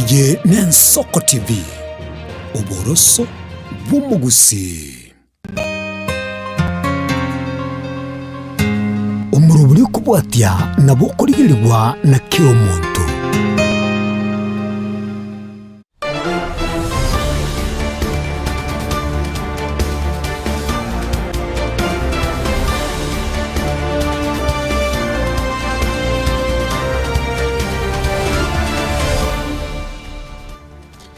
Iye n'Ensoko TV oboroso bw'umugusi umuruburi kubwatya nabo kurigirirwa na kiro muntu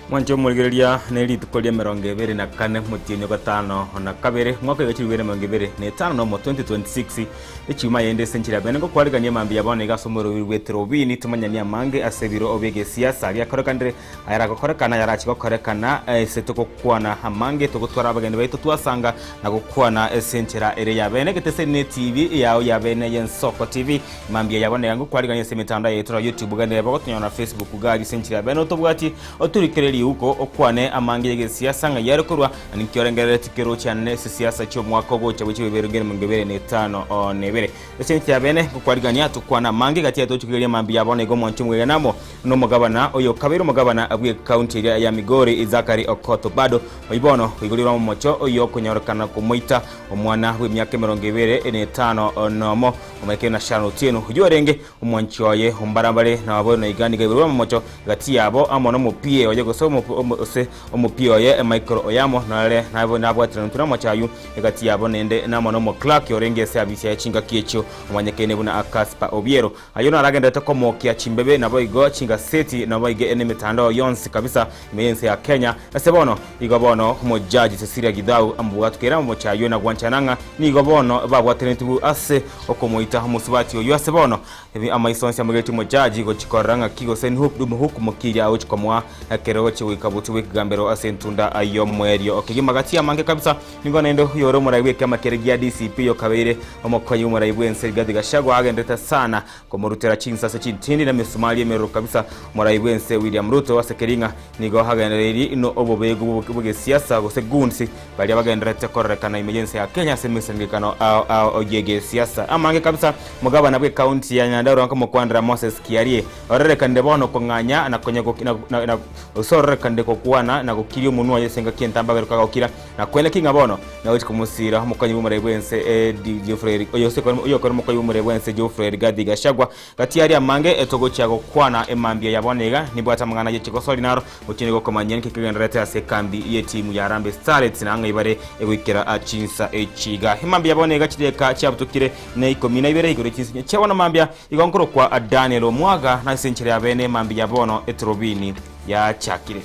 Mwancho mulgeria neli tukolia meronge bere na kane mutinyo gatano na kabere mwaka yachirwere meronge bere ne tano mo 2026 echima yende senchira bene ko kwaliganya mambi yabone gasomoro wirwetero bini tumanyania mange asebiro obege siasa ya korokandre ayara korekana yarachi korekana setoko kwana hamange tokotwara bagende baito twasanga na gukwana senchira ere yabene ketesene TV yao yabene y'Ensoko TV mambi yabone yango kwaliganya semitanda yetura YouTube gande bagotunya na Facebook gari senchira bene otobwati oturikere uko okwane amangi yege siasa nga yarekurwa nikyorengere tikero cyane siasa cyo mwaka gocha bwibere mungebere ne 5 nebere esenti yabene kukwariganya tukwana mangi gati yatochukiriye mambi yabone go mwancho mweganamo no mugabana oyo kabiro mugabana abwe county ya Migori Zakari Okoto bado oyibono igulirwa mu mocho oyo kunyorokana kumuita omwana w'imyaka 20 ne 5 nomo omeke na shano tieno hujorenge umwancho ye umbarambale na wabona igani gabirwa mu mocho gati yabo amono mupie oyo omupio ye Michael Oyamo nale nabwatira nturamo cyayu egati yabo nende namono mo Clark yorenge service ya chinga kiecho omanyekene buna Akaspa Obiero ayona aragenda takomokia chimbebe nabo igo chinga seti nabo ige ene mitandao yonsi kabisa imeyense ya Kenya asebono igobono mo judge Cecilia Gidau ambuga tukera mo cyayu na gwanchananga ni igobono babwatira ntubu ase okomoita musubati oyo asebono ebi amaisonsi amugeti mo judge go chikoranga kigo sen huku mukija uchikomwa kero wikabutu wikigambero asentunda ayo mwerio okigima gati ya mange kabisa ningo nendo yoro muraiwe kama keregia DCP yo kabere omokoyi muraiwe Rigathi Gachagua agendeta sana ko murutera chinsa se chintindi na misumali emero kabisa muraiwe William Ruto wasekeringa nigo hagendereri no obobego buge siasa go segunsi bali abagendereta korrekana emergency ya Kenya semisengekano oyege siasa amange kabisa mugabana bwe county ya Nyandarua nkamo kwandra Moses Kiarie orerekande bono konganya na konyako na usorre kande ko kuana na gukiri umuntu wayesenga kientamba beruka gukira na kwele kinga bono na uti kumusira mukanyi bumurebwense Geoffrey oyose ko uyokora mukanyi bumurebwense Geoffrey Rigathi Gachagua gati yari amange etogo cyago kwana emambia yabonega nibwata mangana ye chikosoli naro ukine go komanyeni kikigenderete ase kambi ye timu ya Harambee Starlets nanga ibare egwikira achinsa echiga emambia yabonega chideka cyabutukire ne ikomina ibere igore chinsinya cyabona mambia igonkoro kwa Daniel Omwaga na senchire yabene emambia yabono etrobini ya chakire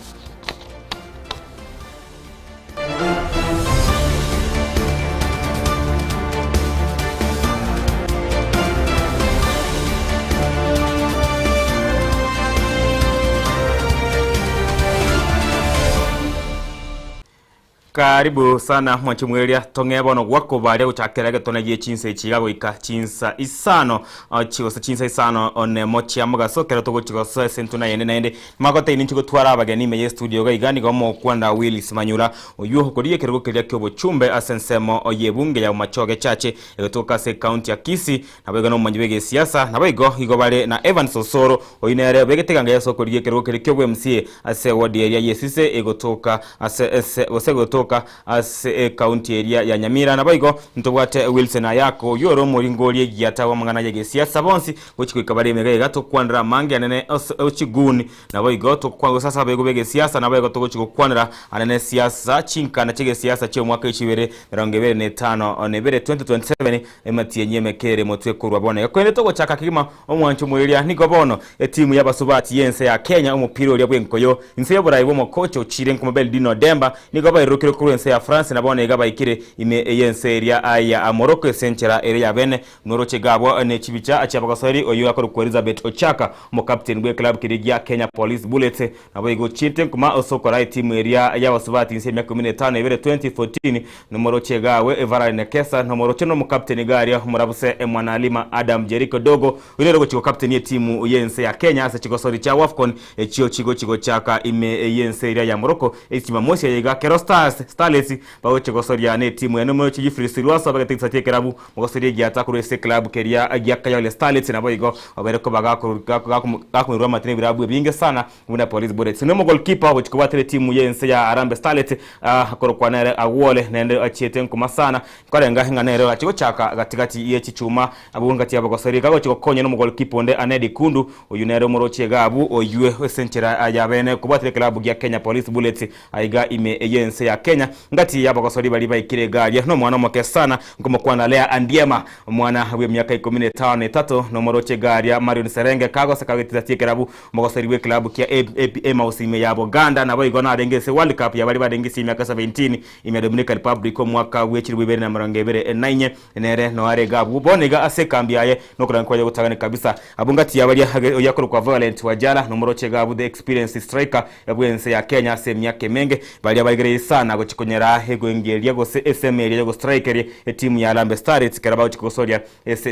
Karibu sana mwachumwelia tongebono gwako bali uchakerage tonagiye chinsa ichigago ika chinsa isano chigosa chinsa isano one mochi amugaso kero togo chigosa sentuna yende naende magote ini chigo twara abageni meye studio ga igani gomo kwanda Willis Manyura oyuho koriye kerego kelia kyobo chumbe asensemo oyebunge ya machoge chache egotoka se county ya Kisii nabego manjibege siasa nabego igobale na Evans Osoro oyinere begeteganga yaso koriye kerego kelia kyobo MCA ase wadi area yesise egotoka ase osegotoka ase county area ya Nyamira nabaigo ntobwate Wilson ayako yoro muringoliye giyata wa mangana yege siasa bonsi gochikwikabare mege gato kwandra mange anene ochiguni nabaigo to kwango sasa bego bege siasa nabaigo to gochikwandra anene siasa chinka na chege siasa cyo mwaka ichibere 2025 nebere 2027 ematie nyemekere motwe kurwa bone kwende to gochaka kigima omwancho muliria nigobono etimu y'abasubati yense ya Kenya umupiro uri bwenkoyo inse yoburayibo mo coach ochire nkumabel Dino Demba nigoba irukire kurense ya France nabone gaba ikire ime yense area ya Morocco senchera area bene noroche gabo ne chibicha achabagasori oyo akoro Elizabeth Ochaka mo captain bwe club kirigia Kenya Police Bullets nabo igo chinte kuma osokora team area ya wasubati inse 15 ibere 2014 nomoroche gawe Evara Nekesa nomoroche no mo captain garia murabuse Mwanalima Adam Jericho Dogo ile rogo chiko captain ye team yense ya Kenya asa chikosori cha Wafcon echio chigo chaka ime yense area ya Morocco echima mosi ya Kero Stars Starlets bagoche gosoria ne timu ya numero chifri silwasa bagatikisa tie kerabu mugosoria giata kurese club keria Kayole Starlets na boigo obereko bagakumurwa matine birabu binge sana una Police Bullets no goalkeeper wochikwatere timu yense ya Harambee Starlets akorokwa nere agwole nende achiete nkuma sana kwarenga hinga nere achigo chaka gatigati yechi chuma abungati abagosoria gagochiko konye no goalkeeper onde Anedi Kundu oyunere moroche gabu oyue esenchera yabene kubatere club ya Kenya Police Bullets aiga ime yense ya Kenya ngati yabagosori bali bayikire gaje no mwana moke sana ngomo kwana Lea Andiema mwana we miaka 15 no moroche garia Marion Serenge kago sakagitira tikerabu mogosori we club kia APA mausime ya Buganda na boigona adengese World Cup ya bali badengisi miaka 17 ime Dominican Republic mwaka wechiri we na marangevere 9 nere no are gabu bonega asekambiaye no kurankoye gutagane kabisa abungati ya bali yakoro kwa Violent Wajala no moroche gabu the experience striker yabwense ya Kenya se miaka menge bali abaigere sana gochikonyera hego engeria go SML yago striker timu ya Harambee Starlets keraba chikosoria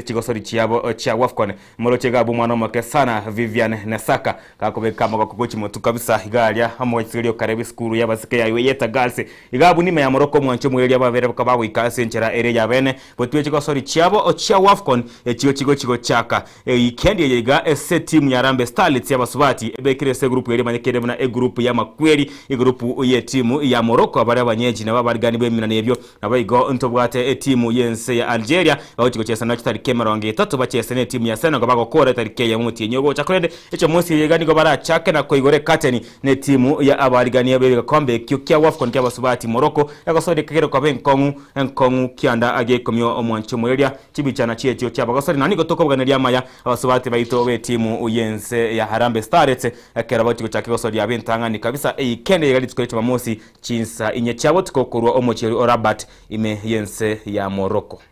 chikosori chiabo cha Wafcon moroche gabu mwana moke sana Vivian Nasaka kakobeka magokochi motu kabisa higalia hamo chirio karebi skuru yabasike ya Yeta Girls igabu nime ya Morocco mwancho mweli abavere bakaba ikase nchera ere ya bene botwe chikosori chiabo cha Wafcon chigo chaka weekend yiga timu ya Harambee Starlets yabasubati ebekire se group yeri manyekere na group ya makweri group ye timu ya Morocco abari abanyeji na babarigani bemina nebyo nabayigo ntobwate timu yense ya Algeria aho chikochesa na tarike 30 bachese ne timu ya Senegal bagokora tarike ya muti nyogo chakrende echo munsi yegani go barachake na koigore kateni ne timu ya abarigani yabega kombe kya Wafcon kya basubati Morocco yakosori kekero kwa enkongu kianda age komyo omwancho mwelia chibichana chietyo cya bagosori nani gotoko bganeri amaya abasubati bayito be timu yense ya Harambee Starlets akera chikochake gosori yabentangani kabisa kende yegali tukolecha mamosi chinsa inye chabo tukokorwa omocheri Rabat ime yense ya Morocco.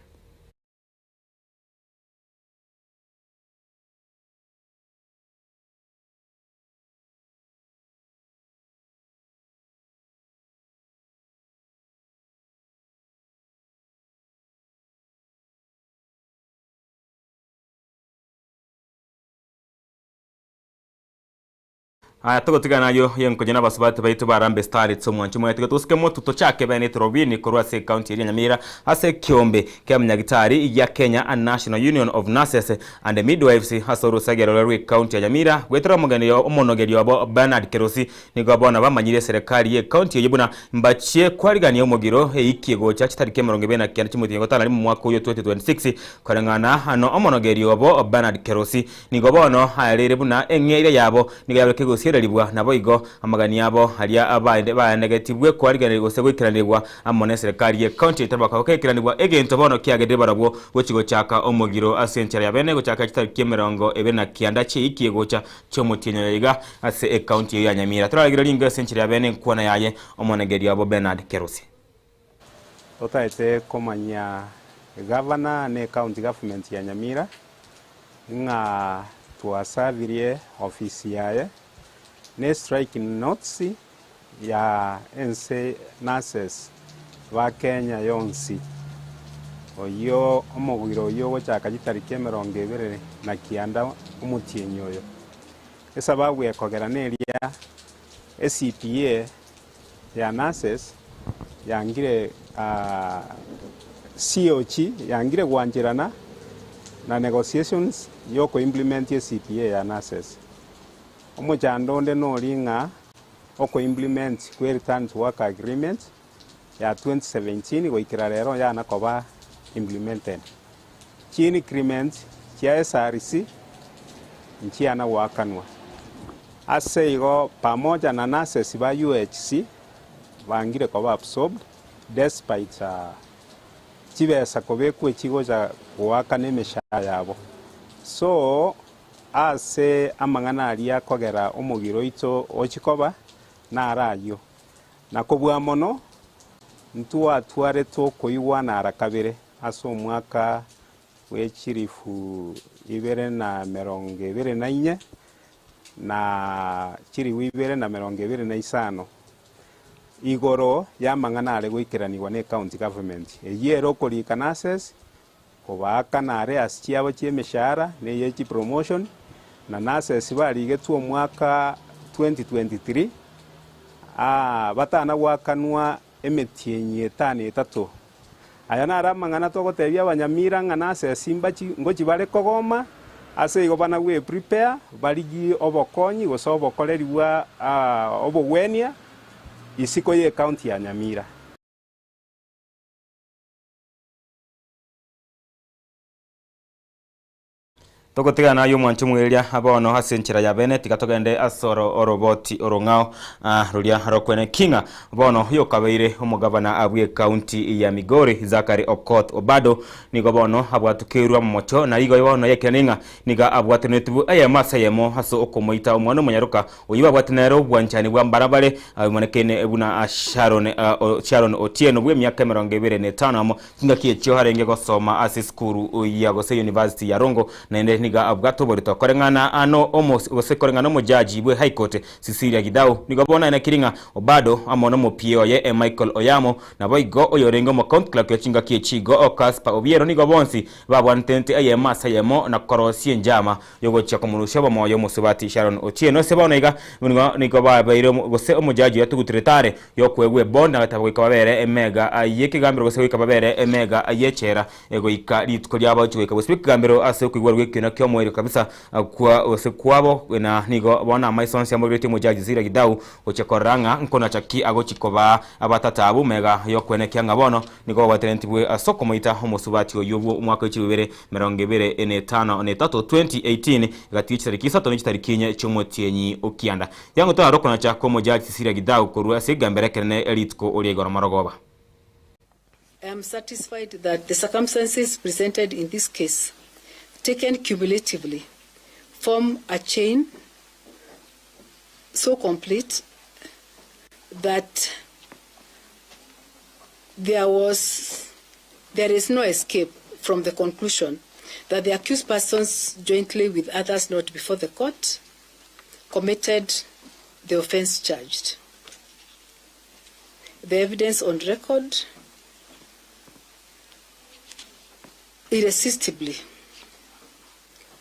Togo tigana yo yenkojena basubati baitu ba Harambee Starlets omwancho mwe tuske motu tochake bene Trobini korwa se county ya Nyamira ase Kiombe kya mnyagitari ya Kenya National Union of Nurses and Midwives hasoro sagero lwe county ya Nyamira gwetera mugane yo omonogeri wabo Bernard Kerosi nigo abona bamanyire serikali ye county yebuna mbachie kwarigani omugiro ikigo cha kitarike 29 kimutingo tana mu mwaka uyo 2026 kwarangana hano omonogeri wabo Bernard Kerosi nigo bono halere buna engere yabo nigo yabekego libwa naboigo amagani yabo halia abande ba negative kwariganira gose gwikiranirwa amone serikali ye county tabaka kwekiranirwa egento bono kiagede barabwo gochigo chaka omugiro asenchera yabene go chaka kitariki 29 chi ikigo cha chomutinyo yiga ase county ya Nyamira turagira linga asenchera yabene kuona yaye omonegeri yabo Bernard Kerosi otaite komanya governor ne county government ya Nyamira nga tuasavirie ofisi yaye ne striking notes ya ense nurses wa Kenya yonsi oyo omugwiro oyo gochaka gitarike 29 omutienyoyo esababu ekogeraneria CPA ya nurses yangire COC yangire gwanjirana na negotiations yoko implement ya CPA ya nurses omuchando nde noringa oko implement kwe return to work agreement ya 2017 goikira rero ya nakoba implemented chini agreement kia SRC nchiana wakanwa aseigo pamoja na nurses ba UHC bangire koba absorbed despite chibesa kobekwe chigo ja wakane meshara yabo so ase amangana alia kogera omugiro ito ochikoba na arayo nakobwa mono ntuwa tware to koiwa na arakabere aso mwaka wechirifu ibere na meronge ibere na inye na chiri wibere na meronge ibere na isano igoro ya mangana ale gwikiraniwa ne county government eyero koli kanases kobaka na are asiabo chiemeshara ne yechi promotion na nurses bali getu mwaka 2023 batana wakanwa emetienyi etano etatu aya nara amang'ana togotebia abanyamira ng'ana ase simba ngochi bare kogoma ase igo bana gwe prepare barigi obokonyi gose obokoreriwa obogwenia isiko ye county ya Nyamira. Togotegana yo mwancho mweria abono hasenchira ya bene tigatogende asoro oroboti orongao rulia rokwene kinga bono yo kabeire umugabana abwe county ya Migori Zakari Okot Obado nigo bono abwatukirwa mocho na igo bono yekeninga niga abwatenetubu aya masayemo haso okomoita omwana munyaruka oyiba bwatenero bwanchani bwa mbarabare abimonekene ebuna Sharon Otieno bwe myaka 25 amo kingakiye cyo harenge gosoma ase skuru ya Gose University ya Rongo na ende niga abgato borito korengana ano omos gose korengana mujaji bwe high court Cecilia Gidau niga bona ina kiringa Obado amono mupio ye Michael Oyamo na boigo oyorengo mo count clerk yachinga kiechigo Okaspa Obiero niga bonsi babwantente aye masayemo na korosie njama yogo chako murusha bomoyo musubati Sharon Otieno sebona iga niga babaire gose omujaji yatugutiretare yokwegwe bonda gatabwe kababere emega ayeke gambiro gose wikababere emega ayechera ego ikaritko lyabo chweka gose kigambiro ase kwigwa rwekena kyo mwere kabisa kwa ose kwabo na nigo bona maisonsi amurete mujaji Zira Gidau ochekoranga nkona chaki agochikoba abatatabu mega yokwene kyanga bono nigo watalenti bwe asoko moita homusubati oyubu umwaka w'ikibere 2025 gatichira kisato n'ikitarikinye cy'umutienyi okianda yango to arokona chako mujaji Zira Gidau korwa sigambere kene elitko oliegora marogoba. I am satisfied that the circumstances presented in this case, taken cumulatively, form a chain so complete that there is no escape from the conclusion that the accused persons, jointly with others not before the court, committed the offense charged. The evidence on record irresistibly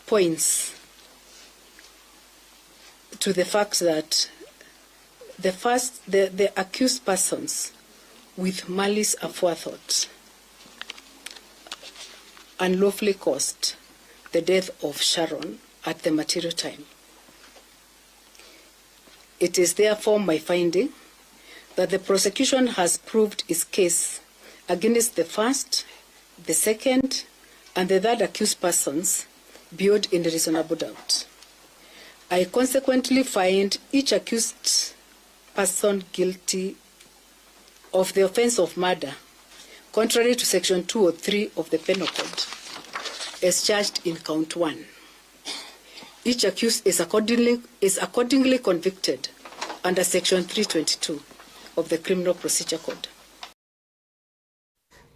points to the fact that the accused persons with malice aforethought unlawfully caused the death of Sharon at the material time. It is therefore my finding that the prosecution has proved its case against the first, the second, and the third accused persons beyond any reasonable doubt. I consequently find each accused person guilty of the offense of murder, contrary to Section 203 of the Penal Code, as charged in Count 1. Each accused is accordingly convicted under Section 322 of the Criminal Procedure Code.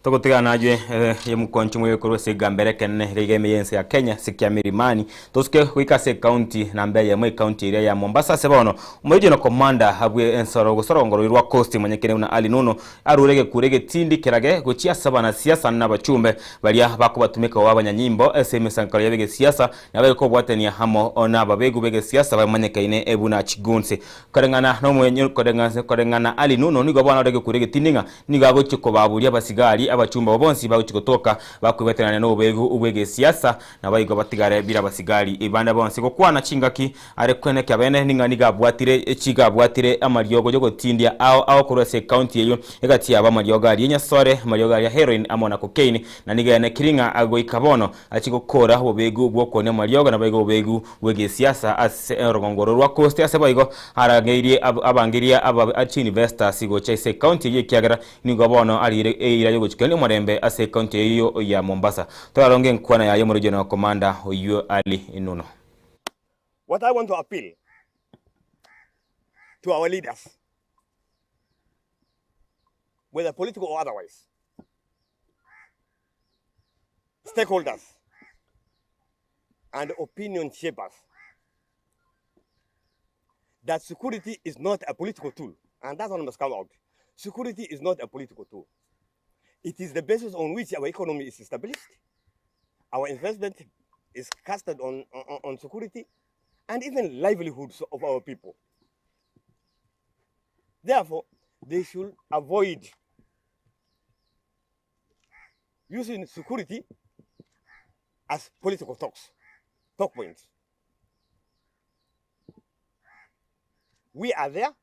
Togotegana je ye mukonchi mwe ko se gambere kenne regeme yense ya Kenya sikia mirimani toske wikase county na mbeye mwe county area ya Mombasa sebono umujino commander habwe ensoro gosorongoro irwa coast mwenyekene una Ali Nuno arurege kurege tindi kirage gochia sabana siasa na bachumbe balia bako batumika wabanyanyimbo SMS ankaro yabege siasa nawe ko bwatenia hamo ona babegu bege siasa bamanyekaine ebuna chigunse korengana no mwenye korengana Ali Nuno nigo bwana rege kurege tindinga niga gochiko babulia basigari abachumba bonsi baguchikotoka bakwibeterana no ubegu ubwege siasa na bayigo batigare bira basigari ibanda bonsi ko kwana chingaki are kwene kyabene ninganiga bwatire amaryogo yo gotindia aho kurose county yeyo egati aba maryogo ari nyasore maryogo ya heroin amona cocaine na niga ne kiringa ago ikabono achigokora ubegu bwo kone maryogo na bayigo ubegu ubwege siasa ase rongongoro rwa coast ase bayigo harageiri abangiria aba investors sigo chese county ye kyagara nigo bono ari irayo kene murembe ase county hiyo ya Mombasa twaronge nkwana ya mu regional commander oyo Ali Nuno. What I want to appeal to our leaders, whether political or otherwise, stakeholders and opinion shapers, that security is not a political tool, and that one must come out. Security is not a political tool. It is the basis on which our economy is established. Our investment is casted on security and even livelihoods of our people. Therefore, they should avoid using security as political talk points. We are there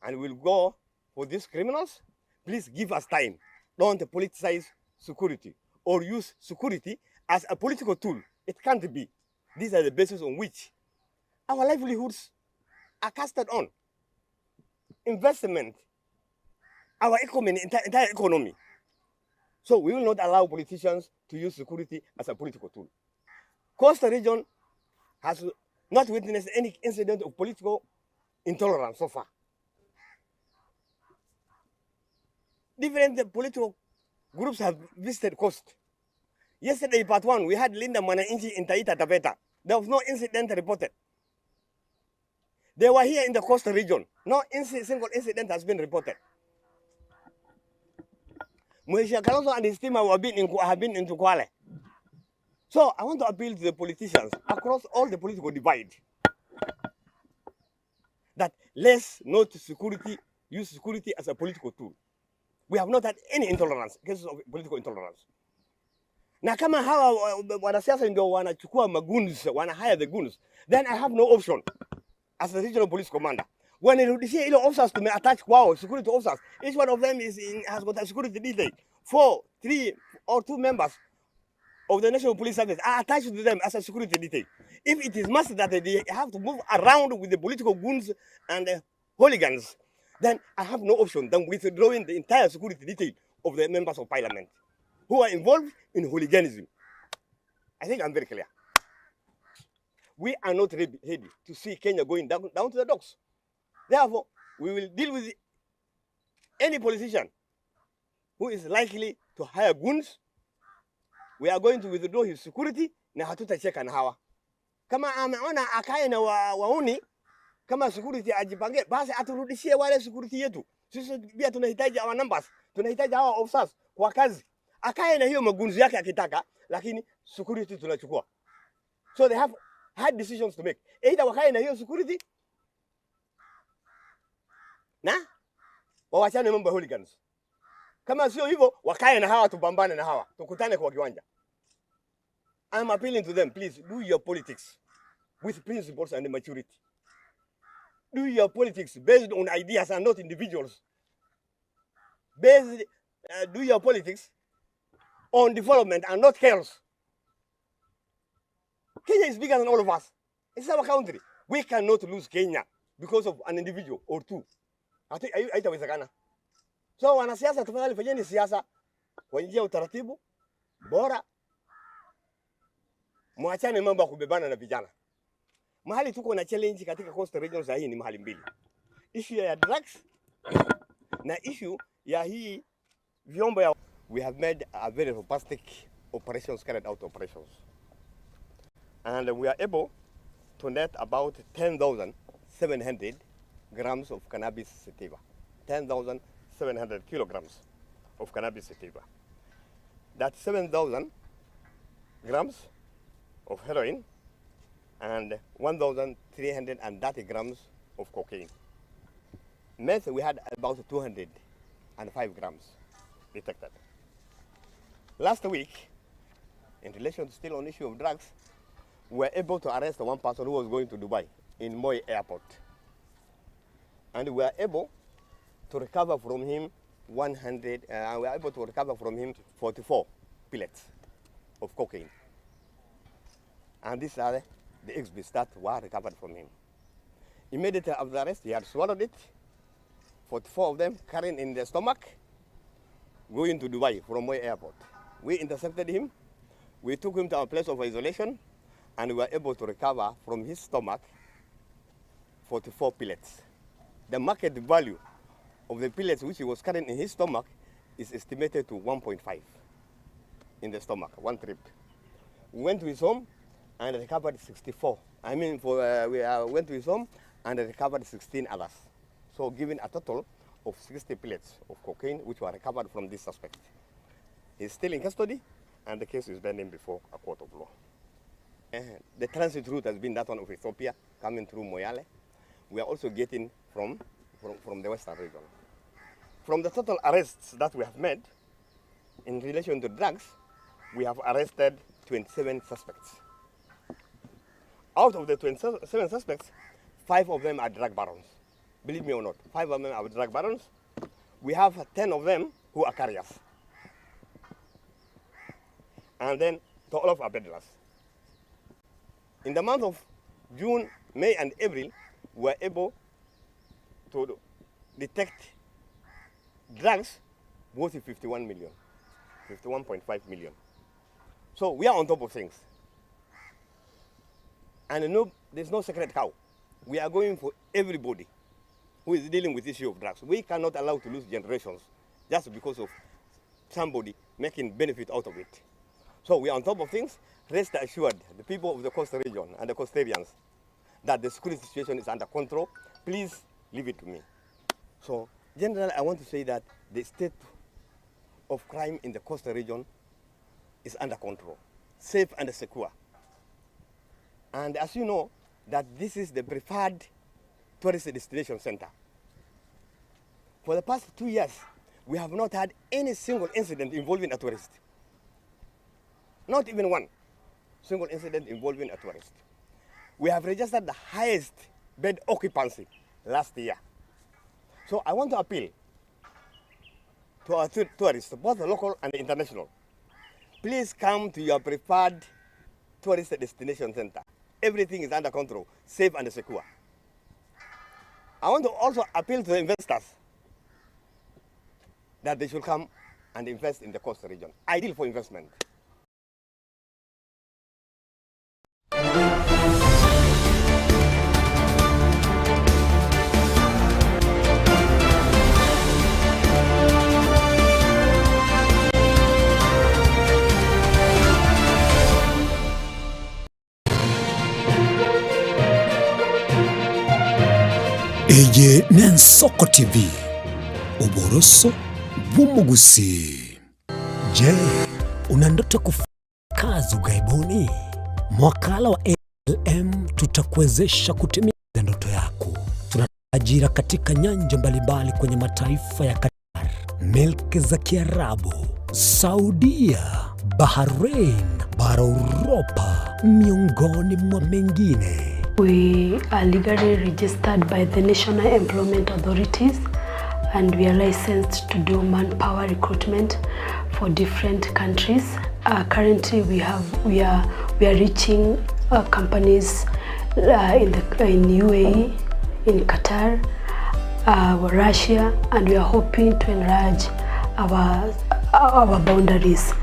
and we'll go for these criminals. Please give us time. Don't politicize security or use security as a political tool. It can't be. These are the bases on which our livelihoods are casted on. Investment, our economy, entire economy. So we will not allow politicians to use security as a political tool. Coastal region has not witnessed any incident of political intolerance so far. Different political groups have visited coast. Yesterday, part 1, we had Linda Mwananchi in Taita Taveta. There was no incident reported. They were here in the coastal region. No single incident has been reported. Mheshimiwa Kalonzo and his team have been into Kwale. So I want to appeal to the politicians across all the political divide that let's not use security as a political tool. We have not had any intolerance, cases of political intolerance. Na kama hawa wanasiasa ndio wanachukua magoons, hire the goons, then I have no option as the regional police commander. When nirudishie ile officers tumeattach kwao, security officers, each one of them has got a security detail. 3 or 2 members of the National Police Service are attached to them as a security detail. If it is must that they have to move around with the political goons and hooligans, then I have no option than withdrawing the entire security detail of the members of parliament who are involved in hooliganism. I think I'm very clear. We are not ready to see Kenya going down to the docks. Therefore, we will deal with any politician who is likely to hire goons. We are going to withdraw his security na hatutacheka na hawa. Kama ameona akae na wauni, kama security ajipange, basi aturudishie wale security yetu. Sisi pia tunahitaji our numbers, tunahitaji hawa officers kwa kazi. Akae na hiyo magunzi yake akitaka, lakini security tunachukua. So they have hard decisions to make. Either wakae na hiyo security na wawachane mambo ya hooligans. Kama sio hivyo, wakae na hawa, tupambane na hawa, tukutane kwa kiwanja. I'm appealing to them, please do your politics with principles and maturity. Do your politics based on ideas and not individuals. Do your politics on development and not chaos. Kenya is bigger than all of us. It's our country. We cannot lose Kenya because of an individual or two. Haitawezekana. So wanasiasa, tafadhali fanyeni siasa kwa njia ya utaratibu bora. Mwachane mambo ya kubebana na vijana. Mahali tuko na challenge katika coastal regions hii ni mahali mbili. Issue ya drugs na issue ya hii vyombo ya. We have made a very robust carried out operations. And we are able to net about 10,700 grams of cannabis sativa. 10,700 kilograms of cannabis sativa. That's 7,000 grams of heroin and 1,330 grams of cocaine. Meth, we had about 205 grams detected. Last week, in relation to still on issue of drugs, we were able to arrest one person who was going to Dubai in Moi Airport. And we were able to recover from him 44 pellets of cocaine. And these are the exhibits that were recovered from him. Immediately after the arrest, he had swallowed it, 44 of them carrying in their stomach, going to Dubai from Moi Airport. We intercepted him, we took him to our place of isolation, and we were able to recover from his stomach 44 pellets. The market value of the pellets which he was carrying in his stomach is estimated to 1.5 in the stomach, one trip. We went to his home and recovered 64. We went to his home and recovered 16 others. So giving a total of 60 pellets of cocaine which were recovered from this suspect. He's still in custody and the case is pending before a court of law. The transit route has been that one of Ethiopia, coming through Moyale. We are also getting from from the Western region. From the total arrests that we have made in relation to drugs, we have arrested 27 suspects. Out of the 27 suspects, 5 of them are drug barons. Believe me or not, 5 of them are drug barons. We have 10 of them who are carriers. And then 12 are peddlers. In the month of June, May, and April, we were able to detect drugs worth 51 million, 51.5 million. So we are on top of things. And there's no sacred cow. We are going for everybody who is dealing with the issue of drugs. We cannot allow to lose generations just because of somebody making benefit out of it. So we are on top of things. Rest assured, the people of the coastal region and the coastarians, that the security situation is under control. Please leave it to me. So, generally, I want to say that the state of crime in the coastal region is under control, safe and secure. And as you know, that this is the preferred tourist destination center. For the past 2 years, we have not had any single incident involving a tourist. Not even one single incident involving a tourist. We have registered the highest bed occupancy last year. So I want to appeal to our tourists, both the local and the international. Please come to your preferred tourist destination center. Everything is under control, safe and secure. I want to also appeal to the investors that they should come and invest in the coastal region. Ideal for investment. Eye Nensoko TV, uboroso bw'umugusi. Je, una ndoto kufanya kazi ughaibuni? Mwakala wa ALM tutakuwezesha kutimiza ndoto yako. Tuna ajira katika nyanja mbalimbali kwenye mataifa ya Qatar, Milki za Kiarabu, Saudia, Bahrain, bara Europa, miongoni mwa mengine. We are legally registered by the National Employment Authorities, and we are licensed to do manpower recruitment for different countries. Currently, we are reaching companies in UAE, in Qatar, Russia, and we are hoping to enlarge our boundaries.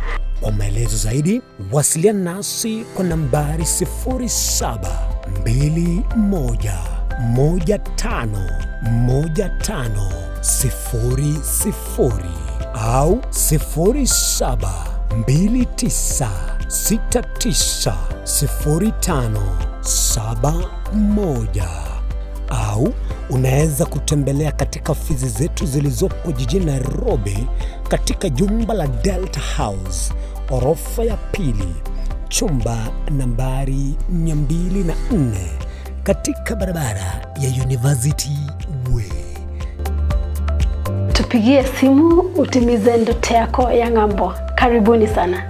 Kwa maelezo zaidi, wasiliana nasi kwa nambari 0721151500 au 0729690571 au unaweza kutembelea katika ofisi zetu zilizopo jijini Nairobi katika jumba la Delta House, orofa ya pili, chumba nambari 204 katika barabara ya University Way. Tupigie simu utimize ndoto yako ya ng'ambo. Karibuni sana.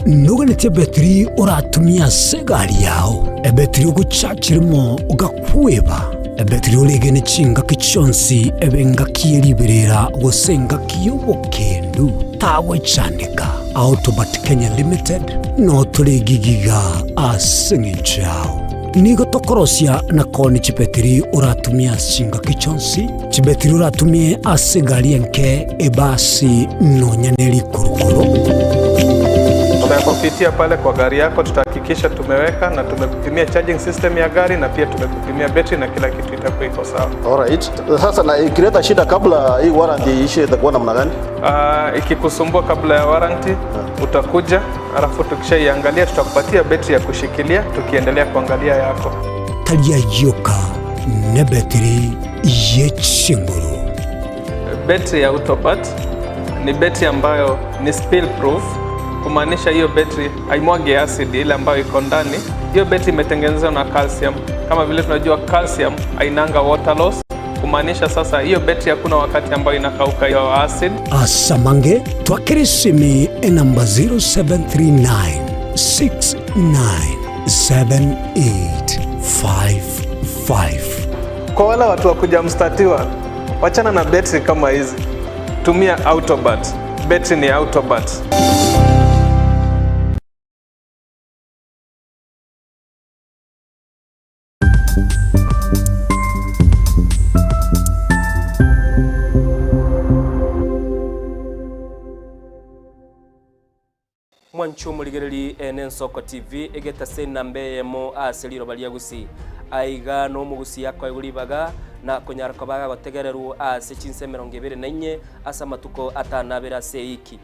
Nuganete betri uratumia segari yao. Ebetri uguchachirimo ugakweba. Ebetri ulegene chinga kichonsi ebenga kieliberera gosenga kiyobokendu. Tawe chandika. Autobat Kenya Limited no tulegigiga asingichao. Nigo tokorosia na koni chipetri uratumia chinga kichonsi. Chibetri uratumia asegari enke ebasi no nyaneli kurukuru. Tunapopitia pale kwa gari yako tutahakikisha tumeweka na tumekupimia charging system ya gari na pia tumekupimia battery na kila kitu itakuwa iko sawa. Alright. Sasa na ikileta shida kabla hii warranty ishe itakuwa namna gani? Ikikusumbua kabla ya warranty utakuja, alafu tukishaiangalia tutakupatia battery ya kushikilia tukiendelea kuangalia yako. Talia yoka na battery yechinguru. Battery ya Autobat ni battery ambayo ni spill proof. kumaanisha hiyo betri haimwagi acid ile ambayo iko ndani. Hiyo betri imetengenezwa na calcium. Kama vile tunajua calcium hainanga water loss, kumaanisha sasa hiyo betri hakuna wakati ambayo inakauka hiyo acid. Asamange twakirisimi namba 0739 697855. Kwa wale watu wa kujamstatiwa, wachana na betri kama hizi. Tumia Autobat. Betri ni Autobat. Mwancho muligereri Nensoko TV egeta sena mbeyemo aseliro baliagusi aiga no mugusi yakwa iguribaga na konyarako baga gotegereru ase chinse 24 asa matuko atanabera seiki.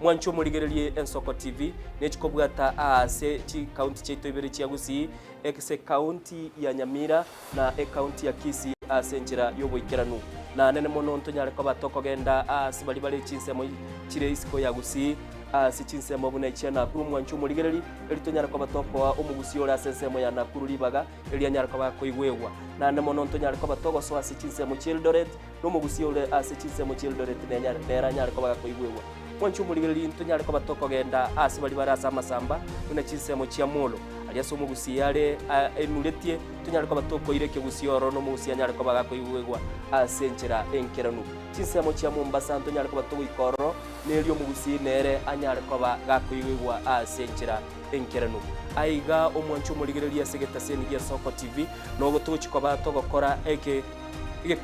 Mwancho muligereri Ensoko TV nechikobwata ase chi county cheito ibere chiagusi ekse county ya Nyamira na county ya Kisii ase njira yoboikeranu na nene mono ntonyarako batoko genda ase bali bali chinse mo chire isiko yagusi sichinse mabuna ichana kuru Mwancho muligereri elitonyara kwa batoko wa umugusi ora sensemo ya nakuru libaga elianyara kwa koigwewa na nemono ntonyara kwa batoko so sichinse mu Childoret no mugusi ora sichinse mu Childoret nera nyara kwa koigwewa Mwancho muligereri ntonyara kwa batoko genda asibali barasa masamba una chinse mu Chiamolo aliaso mugusi yale emuletie tonyara kwa batoko ireke gusi oro no mugusi anyara kwa koigwewa asenchera enkeranu chinse mu Chiamombasa ntonyara kwa batoko ikoro nelio mugusi nere anyare koba gakuigwa asenchera enkerano aiga omwancho muligereri asegeta senigia Soko TV no gotochi koba togokora ege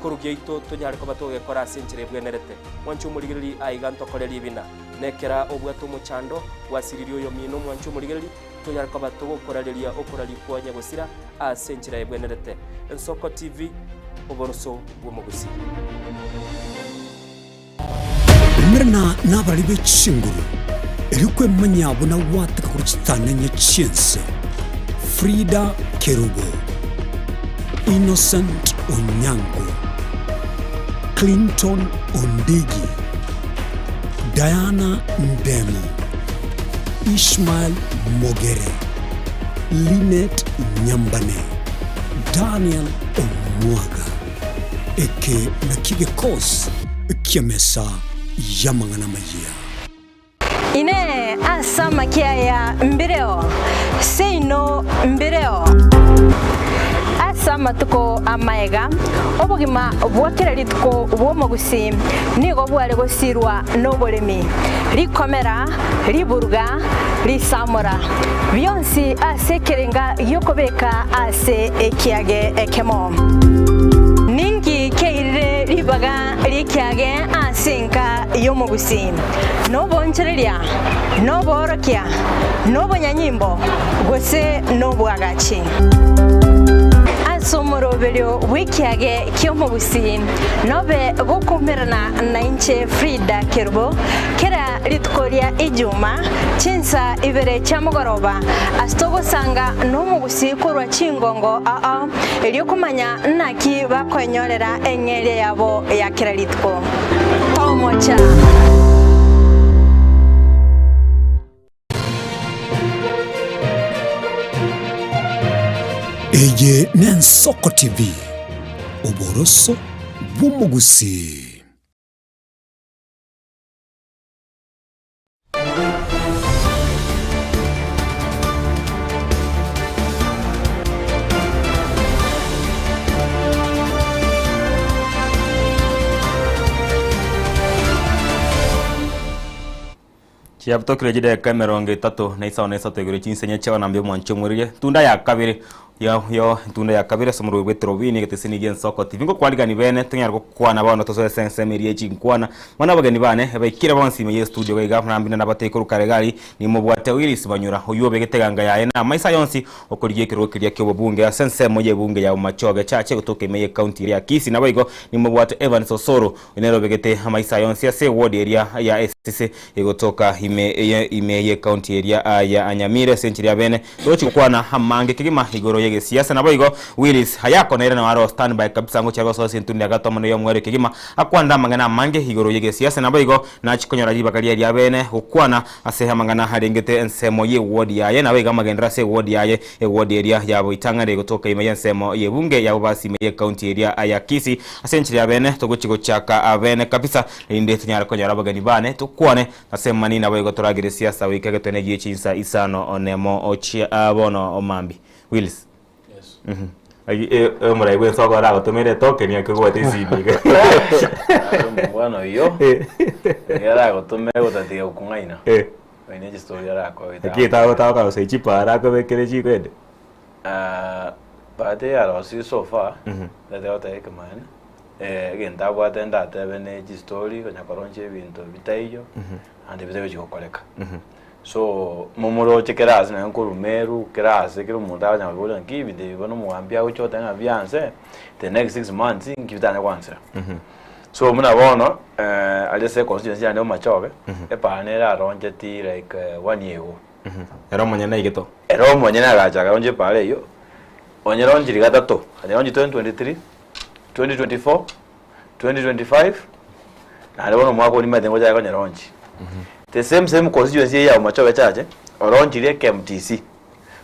korugeito tonyare koba togekora asenchera bwenerete mwancho muligereri aiga ntokoreri bina nekera obwato muchando wasiririo yo mino mwancho muligereri tonyare koba togokorareria okorari kwanya gusira asenchera bwenerete Soko TV oboroso bwomugusi Mirna nabali bechinguru erikwe manyabo na wataka kuchitana nya chinse Frida Kerubo, Innocent Onyango, Clinton Ondigi, Diana Ndemo, Ishmael Mogere, Linet Nyambane, Daniel Omwaga, eke na kigekos kiamesa yamangana maya ine asama kiaya mbireo seino mbireo asama tuko amaega obugima bwakirari tuko bwomugusi nigo bware gosirwa noboremi rikomera riburga risamura byonsi asekerenga yokobeka ase ekiage ekemo ningi keire ribaga rikiage asinka yomugusi no bonchereria no borokia no bonyanyimbo gose no bwagachi asomoroberio wikiage kyomugusi nobe gokumerana na inche Frida Kerubo kera ritkoria ijuma chinsa ibere chamugoroba astogo sanga no mugusi kurwa chingongo eliokumanya naki bakonyorera engere yabo ya kera ritko tomocha Eye Nensoko TV oboroso bw'omugusi. Chiabutokire jide kameronge tato na isa onesa tegure chinsenya chawa nambyo Mwancho murire tunda ya kabiri yo tunda ya kabiri somuru wetrovini getesini gen Soko TV ngo kwaligani bene tunyarko kwana bano toso sense merie chinkwana mana bagani bane baikira bonsi me studio ga nambina nabatekuru karegali ni mubwate wiris banyura uyobe geteganga yae na maisa yonsi okoriye kirokiria kyo bunge sense moye bunge ya machoga chache kutoka meye county ya Kisii na baigo ni mubwate Evans Osoro inero begete maisa yonsi ase ward area ya STC igotoka ime ye county area ya Anyamira senchiri ya bene dochi kwana hamange kigima igoro yege siasa na boigo Willis hayako na irena waro standby kabisa ngo charo sosi ntundi agato mano yo mwere kigima akwanda mangana mange higoro yege siasa na boigo na chikonyora jiba kali ya bene ukwana aseha mangana harengete ensemo ye ward yaye na wega magendra se ward yaye ward area ya boitangare gutoka imeya ensemo ye bunge ya basi imeya county area ya Kisii asenchiri ya bene togochigo chaka abene kabisa inde tunyara konyara bagani bane tukwane nasema nini na boigo turagire siasa wikage twenegi chinsa isano onemo ochi abono omambi Willis. Yes. Mura iwe soko ra gotumire token ya kugwa TCB. Bueno yo. Era gotumire gotatia ukungaina. Wene story ra ko ita. Kita ka se chipa ra ko bekere chi kwede. Bade ya lo si so far. Da de ota ekman. Genda kwa tenda tebene story ko nyakoronje bintu bitaiyo. Ande bitego chikokoleka. So momoro chekerazi na nkuru meru kerazi kiro munda nya bola ngibi de bono muambia ucho tanga vianse the next 6 months ngibitana kwanza. So muna bono ale se constituency ande machoge e panera ronje ti like 1 year ago. Ero monyana igeto. Ero monyana gacha ronje pale yo. Onyero njiri gatato. Ade ronje 2023 2024 2025 na ale bono mwako ni madengo ja ko nyeronji. The same constituency ya Machoge chache oronjire KMTC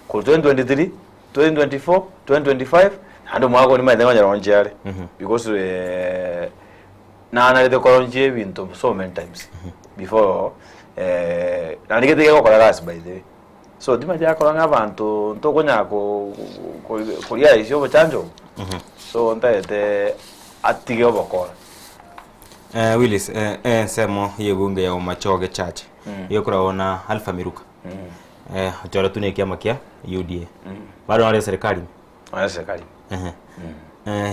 ku 2023 2024 2025 hando mwako ni madengo nyaronje yale because na the koronje bintu so many times before na nigete yako kola gas by the way so dima ja kola ngabantu ntokonya ko kulia isyo chanjo so ntaete atige obokora. Willis semo yebunge ya Machoge chache yokora ona Alpha Miruka chora tune kiama kia UDA bado wale serikali serikali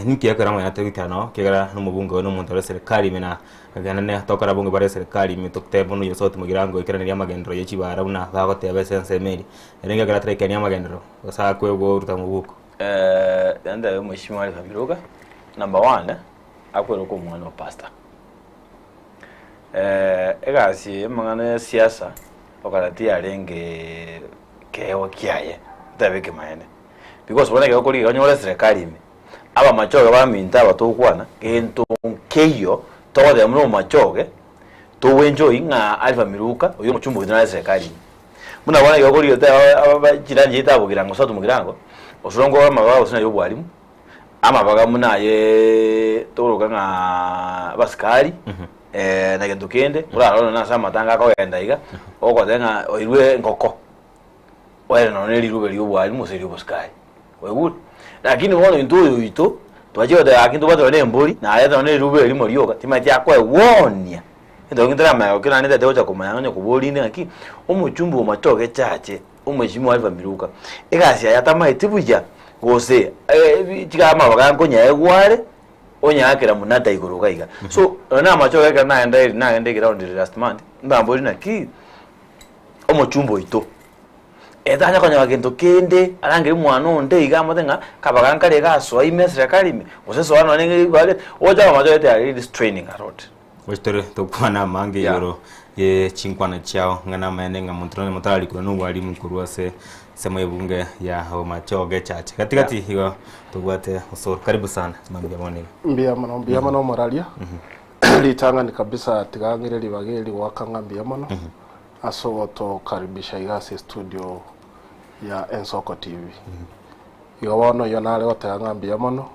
niki yakara mwana tegitano kigara no mubunge no muntu wa serikali mena kagana ne tokara bunge bare serikali mitokte bono yosoti mugirango ikirani ya magendro yechibara una bagote abesense meri erenga gara treke ya magendro sa kwego ruta mubuko yanda mheshimiwa Alpha Miruka number 1 akwero ko mwana pastor egasi mangana siasa okarati arenge kewa kiaye tabeke maene because bona ke okori onyora serikali me aba Machoge ba minta batokwana gento keyo tode mno Machoge to wenjo inga Alpha Miruka uyo muchumbo bidana serikali muna bona ke okori aba jiranje itabugira ngo sotu mugirango osurongo amaba osina yo bwalimu ama baga muna ye toroka nga baskari na gento kende uraro na sama tanga ko yenda iga oko denga oirwe ngoko wale no neli rube liyo bwali museri boskari wegut lakini wono into ito twaje da akinto bato ne mbori na ya neli rube limo liyo timati akwa wonia ndo ngindra ma okina nenda teocha kumanya kuboli ne aki umuchumbu Machoge chache umheshimiwa Alpha Miruka egasi ayatama itibuja gose chikama bakango nyaegware onya akira munata igoroga iga so na Machoge kana enda ground last month mbambori na ki omuchumbo ito etanya konya bagento kende arangire mwana onde iga matenga kabagankare gaswa imesre kalime oseso wana nenge bale oja Machoge te this training a lot westore tokwana mange yoro ye chinkwana chao ngana maenenga muntrone mutali kuna nungu alimu kuruase sema yebunge ya Machoge chache katikati hiyo tugwate usoro karibu sana mambia mwanene mbia mano moralia litanga ni kabisa tigangire libageli wakanga mbia mano aso to karibisha igase studio ya Ensoko TV iyo wono yonale watanga mbia mano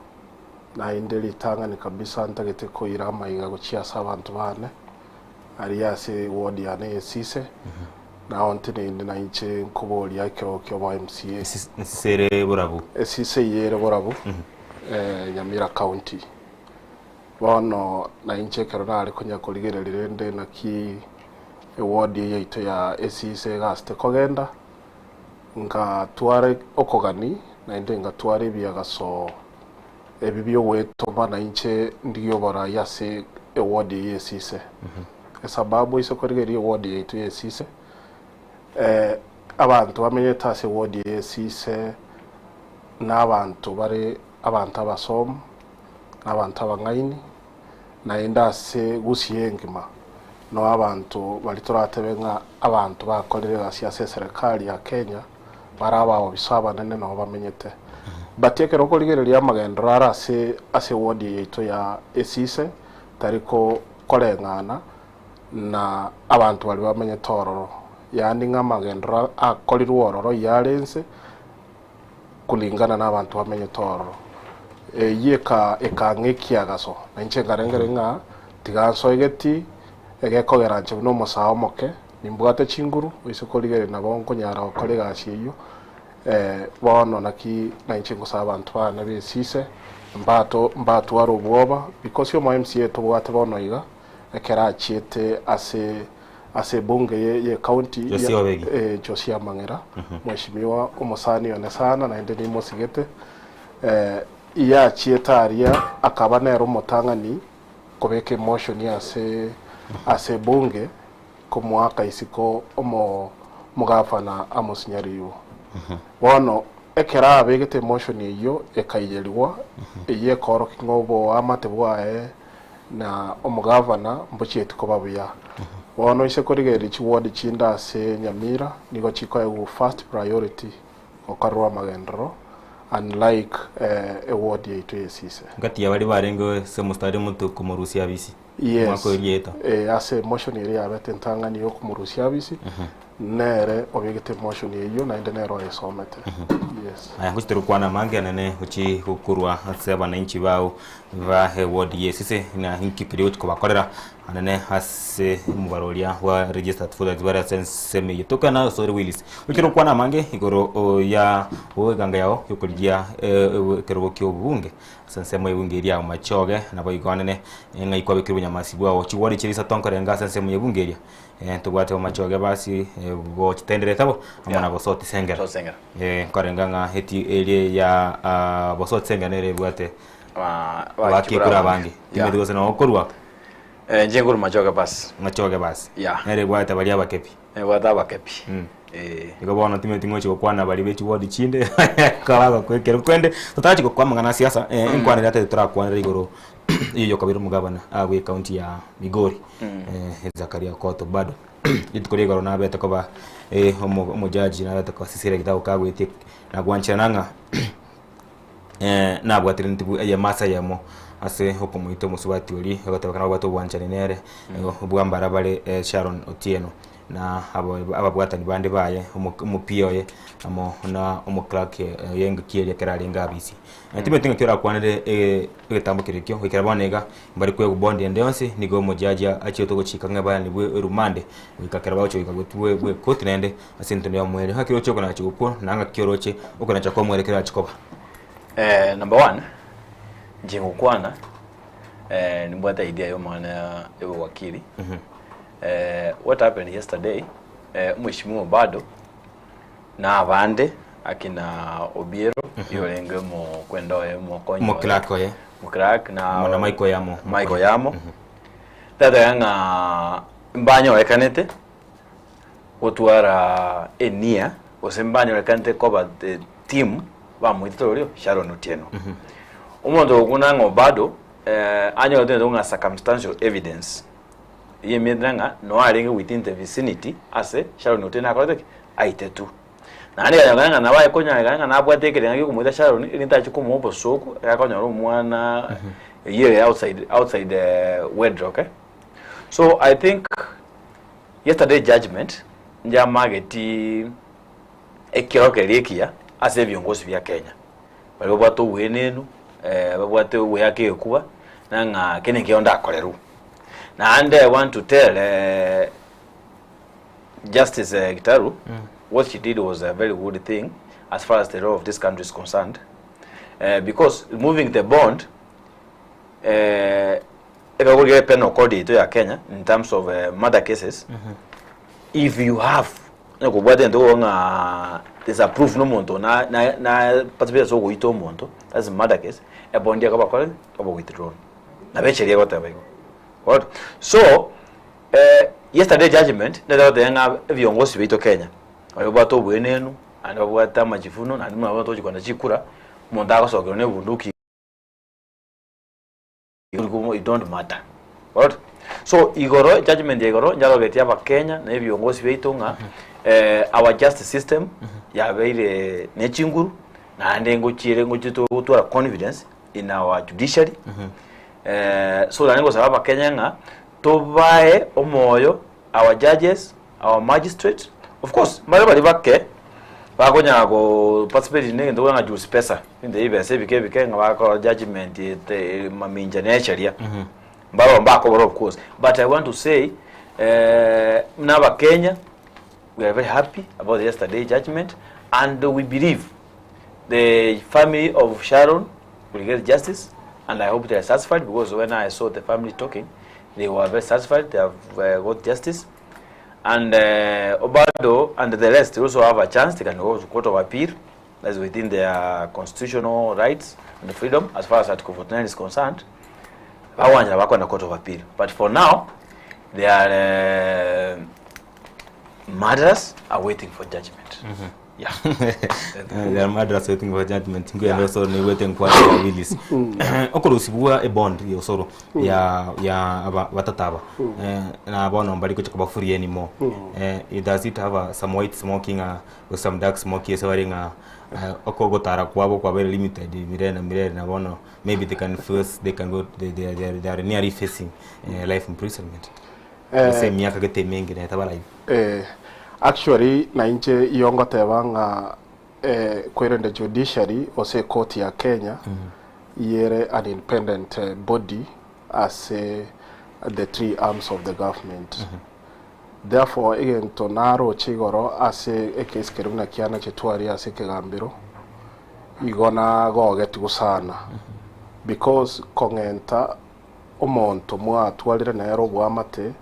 na indeli tanga ni kabisa ntagete ko irama iga gucia sabantu bane ari yase wodi ya ne sise na ontene indi na inche nkuboli yake okyo wa MCA sere burabu sise yere burabu Nyamira County bono na inche kerona ari kunya kuligerera rende na ki wodi yeito ya sise gaste kogenda nga tware okogani na inde nga tware biagaso ebibyo weto bana inche ndiyo bara yase wodi yesise sababu iso korigeri wodi yeito yesise abantu bamenye tase wodi yesise n'abantu bare abantu abasoma abantu abangaini na indase gusiyengima no abantu bali toratebenga abantu bakorera siasa serikali ya Kenya barabaho bisaba nene no bamenyete batekera okorigereria amagendo ara ase ward yaito ya Esise tariko koreng'ana na abantu bali bamenye tororo yani ng'amagendo akorirwo ororo yarense kulingana n'abantu bamenye tororo yeka ekang'ekiagaso na inche ngarengere ng'a tiganso egeti egekogeranche buno omosaao moke nimbwate chinguru oise korigere nabo nkonyara okore gasi eyo bono naki na inche ngosaba abantu bana besise mbato aro bwoba because yo MCA to bwate bono iga ekera chiete ase bunge ye county ya Josia Mang'era mheshimiwa omosani one sana na ende ni mosigete iya chietaria akaba nero motangani kobeke motion ya ase bunge kumwaka isiko mugafana amosinyariwo bono ekera abegete motion iyo ekayelwa iye koro kingobo amate bwae na omugavana mbuchete ko babuya bono ise korigeri chiward chinda ase Nyamira nigo chiko egu first priority okarwa magendro unlike a ward yaito Esise ngati abali barengo se mustari muntu kumurusia bisi mwako yeta ase motion iri abete ntangani yo kumurusia bisi nere obegete motion iyo na ende nero esomete yes aya ngustero kwana mange nene uchi kukurwa aseba na inchi bao va ward Esise na hinki period ko bakorera anene hase mubarolia wa registered for the various semi yotoka na sorry Willis ukiro kwana mange igoro ya oganga yao yokulia kerogo kyo bunge sansemo ibunge iria machoge na boigonene ngai kwa bikiru nyamasibu awo chiwari chirisa tonkorenga sansemo ibunge iria tugwate machoge basi bo chitendere tabo amana bosoti sengera korenga nga heti area ya bosoti sengera nere bwate wa kikura bangi imedigo na okorwa njenguru machoge basi ya nere bwate bali abakepi bwate abakepi iko bona time tingo chiko kwana bali bechi wodi chinde kala kwekero kwende tutachi ko kwamangana siasa inkwana rate turakwana rigoro iyo kabiro mugabana awe county ya Migori Zakaria Koto bado itukorigoro na beta koba omujaji na beta ko sisire kitao kagwete na gwanchananga na bwatire ntibu ya masa yamo ase hoko muito musubati uri agatebakana bwato bwanchane nere bwambara bale Sharon Otieno na ababwatani bande baye umupiyoye amo na umuclark yenga kiye keralinga bisi ntime tinga kira kwanere egetambukire kyo ikira bonega bari kwe gubondi endonse nigo mojaja achiyo to chika ngaba ni bwe rumande ikakira bacho ikagotwe bwe kotinende asinto ya mwere hakiro choko na chikupo nanga kioroche uko na chako mwere kira chikoba number 1 jingu kwana ni mbwata idea yo maana ewe wakili what happened yesterday mheshimiwa bado na abande akina Obiero yorenge mo kwendoe mo konyo muklako na mona Michael yamo tata yanga mbanyo ekanete otwara enia osembanyo ekanete koba the team ba mwitorio Sharon Otieno umondo kunango bado anyo tendo nga circumstantial evidence ye medranga no arenge within the vicinity ase Sharon Otieno akote aitetu na ani kanyanga na baye konya kanyanga na bwatekere ngaki kumuita Sharon ilinta chikumu obo soko yakonya ro mwana year outside wedro okay. So I think yesterday judgment nja mageti ekiroke lekia ase viongozi vya Kenya bali bwato wenenu bwato weyake kuba nanga kene kionda akoleru na and I want to tell Justice Gitaru what she did was a very good thing as far as the law of this country is concerned because moving the bond eka penal code to ya Kenya in terms of murder cases if you have nakubwate ndo nga disapprove no monto na participate so go ito monto that's a murder case a bond ya kaba withdrawn na becheria gote bago what so yesterday judgment ndio denga viongozi beito Kenya ayobato bwenenu andi babwata majifuno na ndimwe abato chikona chikura monda akasokero ne bunduki it don't matter what so igoro judgment igoro njalo getia ba Kenya na viongozi beito nga our justice system ya beire ne chinguru na nguchire gutwara confidence in our judiciary. So that ngo sababa Kenya nga tobae omoyo our judges, our magistrates, of course bali bakke bakonya go participate in ndo nga juice pesa in the event bike nga bako judgment te maminja nature mbako of course, but I want to say Naba Kenya, we are very happy about yesterday's judgment, and we believe the family of Sharon will get justice, and I hope they are satisfied, because when I saw the family talking, they were very satisfied. They have got justice, and Obado and the rest also have a chance. They can go to court of appeal. That's within their constitutional rights and freedom as far as Article 49 is concerned. I want to work on the court of appeal, but for now, they are murderers are waiting for judgment. Yeah. They are murderers waiting for judgment. Ngo also ni waiting kwa Willis. Okorosibua a bond yosoro ya watataba. Na abono mbali ko chakaba free anymore. It does it have some white smoking with some dark smoking wearing okogotara kwabo kwa very limited mirena na bono maybe they can first they can go they are nearly facing life imprisonment. Same miaka gete mengi na tabala actually na inche iyongo tebanga kwirende judiciary ose court ya Kenya yere an independent body as the three arms of the government. Therefore again to naro chigoro ase case keruna kiana chetwari ase kegambiro igona gogetu gusana because kongenta omonto mwa twalire na yaro bwamate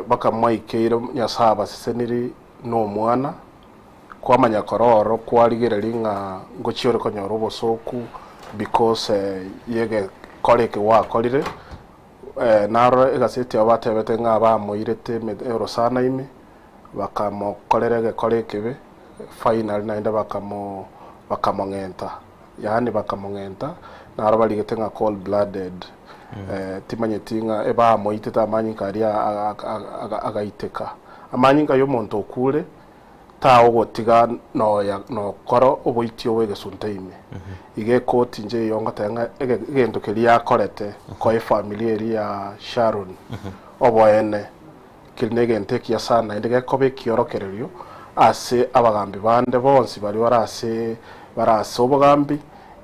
baka maikeiro nyasaba seseniri no mwana kwa manyakororo kwaligere linga ngochiore konyoro bosoku because yege koleke wa kolire naro egaseti abatebete nga bamoirete erosana ime bakamo kolerege kolekebe final naenda bakamongenta yani bakamongenta naro baligete nga cold blooded timanyetinga eba moiteta amanyinka ari agaiteka amanyinka yo monto okure ta ogotiga no koro oboitio wege sunteime ige court nje yonga tanga egento kelia korete ko family eri ya Sharon oboene kilnege ntekia sana ndege kobe kiorokererio ase abagambi bande bonsi bali barase obogambi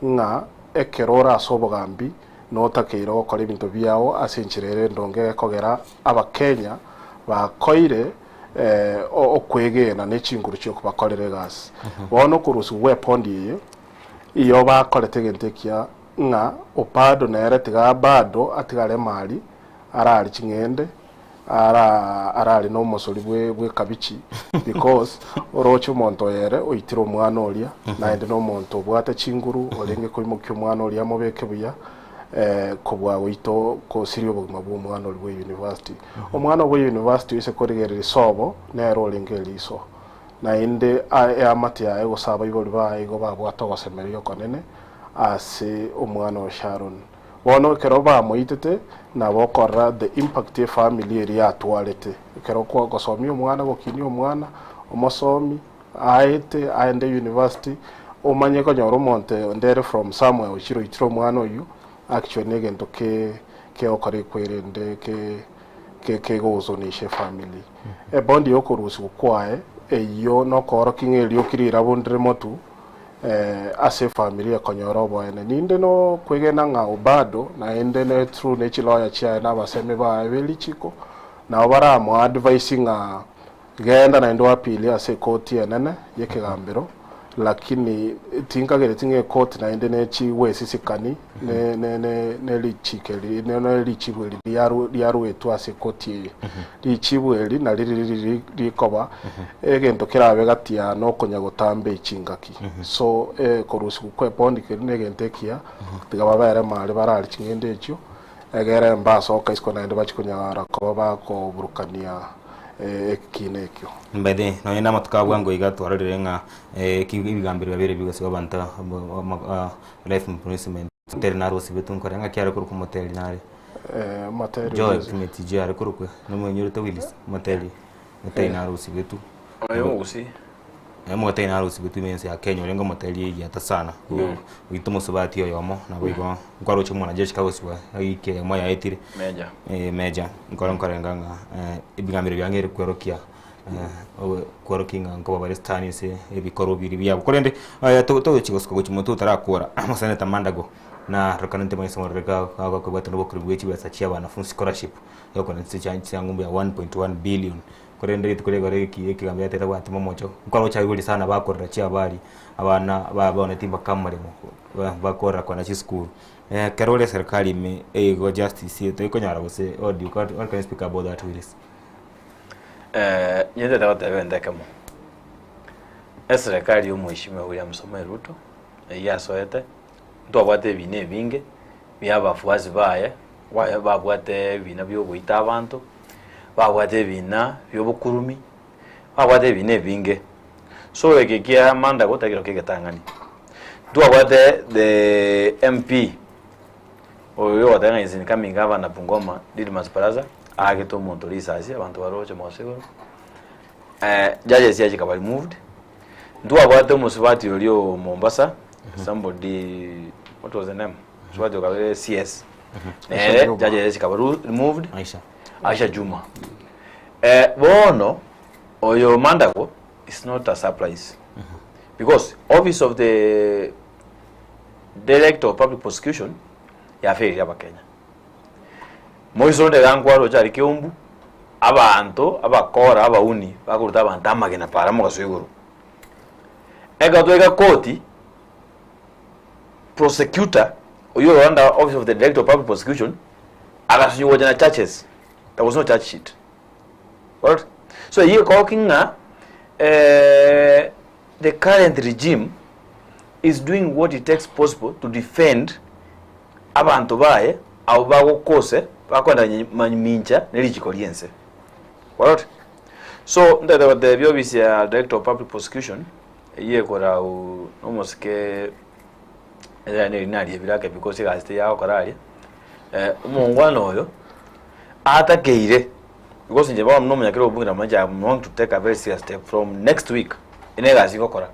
nga ekerora asobogambi notakeira gukora ibintu byao asinchirere ndonge kogera abakenya bakoire okwegena n'ekinguru cyo kubakorere gas bono kurusu wepondi iyo bakorete gentekia nga opado nere tiga bado atigale mali arali kingende arali no musori bwe kabichi because orocho monto yere oitiro mwana olia na ende no monto bwate kinguru olenge ko imukyo mwana olia mobeke buya kubwa wito ko sirio buguma bwo mwana olwe university omwana obwe university ise korigere sobo na rolling eliso na inde amati ya ego saba iboli ba ego babo atogosemerio konene ase omwana o Sharon bono kero ba moitete na bokora the impact family area atwalete kero ko gosomi omwana gokini omwana omosomi aete aende university omanye ko nyoro monte ndere from somewhere ochiro itiro mwana oyu actually negento ke okari kwirende ke gozonishe family bondi yokorusi ukwae eyo no koro kingeli okirira bondre motu ase family akonyoro boene ninde no kwegena nga obado na ende ne true ne chiloya chia na baseme ba belichiko na obara mo advising genda na ndo apili ase court yenene yekegambiro lakini tinkagere tinge court na ende ne chi wesisikani ne lichikeli ne lichibweli yaru etu ase court ye lichibweli na likoba egento kirabe gatia no konya gotambe ichingaki so korusi kwepondi kene gentekia tigaba bare mali barali chingende echo egere mbaso kaisko na ende bachikunya ko bako burukania kinekyo mbede no yena matukabwa ngo igatwarire nga kibigambiro babere bigasiba banta life imprisonment terna rosi betun korenga kyara kuru kumoteli nare materi joy kimeti jara kuru ko no mwenyurute Willis moteli moteli na rosi betu ayo usi Motei na harusi butumense ya Kenya lengo moteli yata sana witumo subati yomo na bwigo ngwaro cyo mwana jeshi kawoswa ayike moya etire meja ngoro nkorenganga ibigamiro byangere kwerokia kworokinga ngo babarestani se ebikoro biri byabo korende to chigosiko gochimoto tarakora amasane tamandago na rokanante maiso morega kwa kubata no bokuru bwechi basachia wanafunzi scholarship yoko na tsicha ngumbu ya 1.1 billion korende tukolego kigambya teta bwati momocho ngwaro cyabuli sana bakorera cia bari abana babone timba kamaremo bakora kwa na school karole serikali me go justice to ikonyara gose audio what can speak about that Willis? Nyende tawote vende kamo serikali y'Umweshimiwa William Samoei Ruto yasoete ndwabwate bine binge byabafuazi baye waye babwate bina byo guita abantu babwate bina byo bukurumi babwate bine binge so ekekia manda gotakiro kegetangani ndwabwate the MP oyo watanga izini kaminga abana Bungoma Didmas Baraza ageto montorisa asi abantu baroche mosego judges yaje kabali moved ndwabwate musubati olio Mombasa somebody what was the name swati kabale CS judges kabali removed Aisha Juma bono oyo mandako is not a surprise because office of the director of public prosecution ya feri aba Kenya moizonde gangwaro cyari kiumbu abantu abakora abauni bakuruta abantu amagena para mo gasuyuguru ega twega koti prosecutor oyo under office of the director of public prosecution agasunyuwa jana churches. There was no charge sheet. Right? So here talking the current regime is doing what it takes possible to defend abantu bae au bago kose bakwenda mincha nelichikoliense. Right? So the obviously director of public prosecution here kora almost ke nari bilake because he has to ya korali umongwana oyo atakeire because nje bawo mnomanya kero ubungira manja I'm going to take a very serious step from next week inega zikokora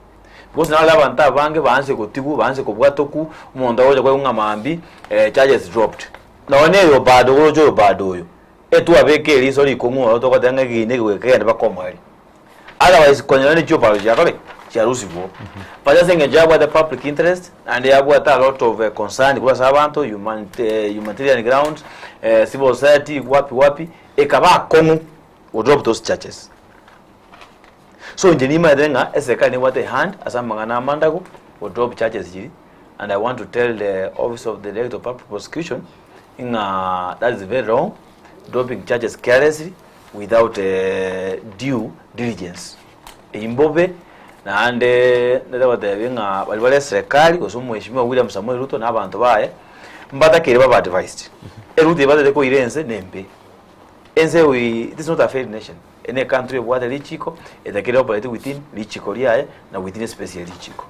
because na laba nta bange banze kotigu banze kobwatoku umonda woje kwa ngamambi charges dropped na oneyo bado wojo bado yo etu abeke liso likongo to kodanga gine kwekenda bakomali otherwise konyana ni chopa ya kale charusi bo but I think a the public interest and they have a lot of concern kwa sabantu humanitarian grounds civil society wapi ekaba komu will drop those churches. So njenima denga esekani what a hand asamangana mandago will drop churches here, and I want to tell the office of the director of public prosecution that is very wrong, dropping churches carelessly without due diligence. Imbobe na ande ndabate binga balibale serikali osumweshimiwa William Samoei Ruto na abantu bae mbata kire baba advised eruti bade ko irense nembe ense it is not a fair nation in a country of water lichiko and the kire operate within lichiko liae na within special lichiko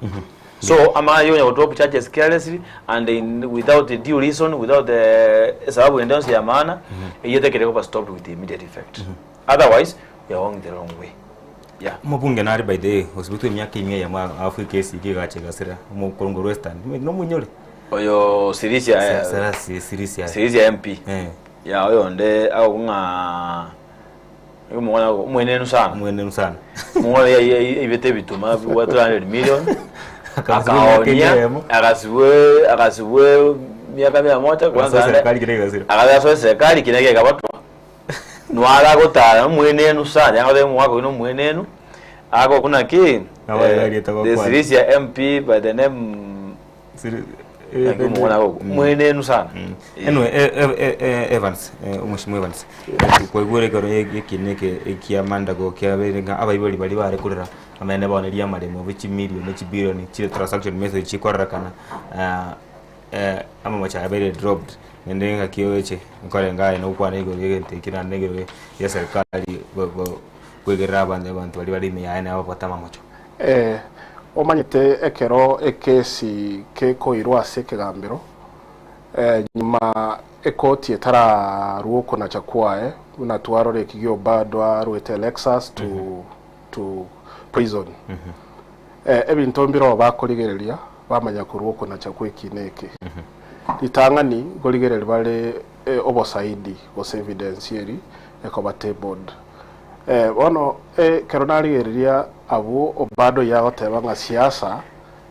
so ama yonya drop charges carelessly and without the due reason without the sababu endonse ya maana yote kire ko stop with immediate effect otherwise you are going the wrong way. Yeah. Mubunge nari by the hospital myaka imwe ya Africa SK gache gasira mu Kongo Western no munyore oyo Sirisia Sirisia MP ya oyo nde akunga umwana mwenenu sana mwana ya ibete bituma wa 300 million akaonia akasiwe miaka 100 kwanza serikali kirega gasira akaza serikali kinege kabato nwala gotara mwenenu sana yango mwako ino mwenenu ako kuna ki the Sirisia MP by the name mwenenu sana Evans umushimwe Evans kwegure garo yekineke ikiamanda go kyaberenga abayiboli bali bare kurira amene baoneria maremo bichi million chi billion chi transaction message chi kwarakana ama macha abere dropped ndenga kiyoche nkorenga no kwana igo yegente kina negero ya serikali kwegera abantu bali miyane abapata macho omanyite ekero ekesi keko irwase kegambiro nyuma ekoti etara ruoko na chakwae una tuarore kigio bado arwete Lexus to prison ebintu mbiro bakurigereria bamanya kuruko na chakwe kineke litangani goligereri bale obosaidi gose evidence yeri ekoba tabled bono keronarigereria abo obado ya otebanga siasa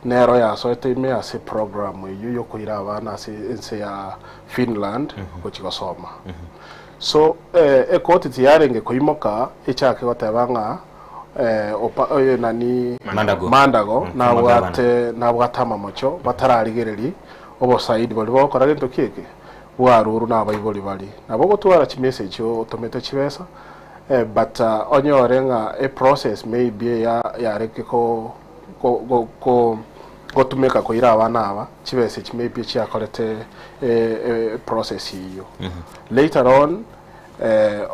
nero ya so etime ase program yo kuira abana ase ense ya Finland kuchigosoma so ekoti tiyarenge koimoka echake gotebanga oyo nani mandago na bwatama mocho batararigereri obosaidi bali bokora gento keke bwaruru na bayiboli bali nabo gotwara chi message otomete chibesa but onyorenga a process maybe ya reke ko tumeka ko ira abana aba chibese chi maybe chi akorete process iyo later on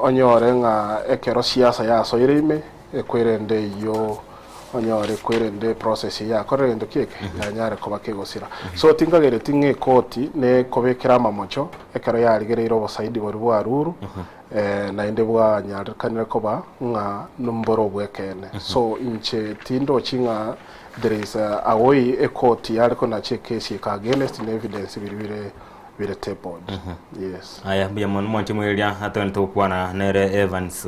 onyorenga ekero siasa ya so irime ekwerende yo onyore kwerende process ya korendo keke yanyare koba kegosira so tingagere tinge koti ne kobekera mamocho ekero yarigereiro obosaidi bori bwaruru na inde bwa nyarkanire koba nga numboro bwekene so inche tindo chinga there is a way a court yariko na case ka against evidence bire tabled yes aya bia mon monti mwelia atonto kwana nere Evans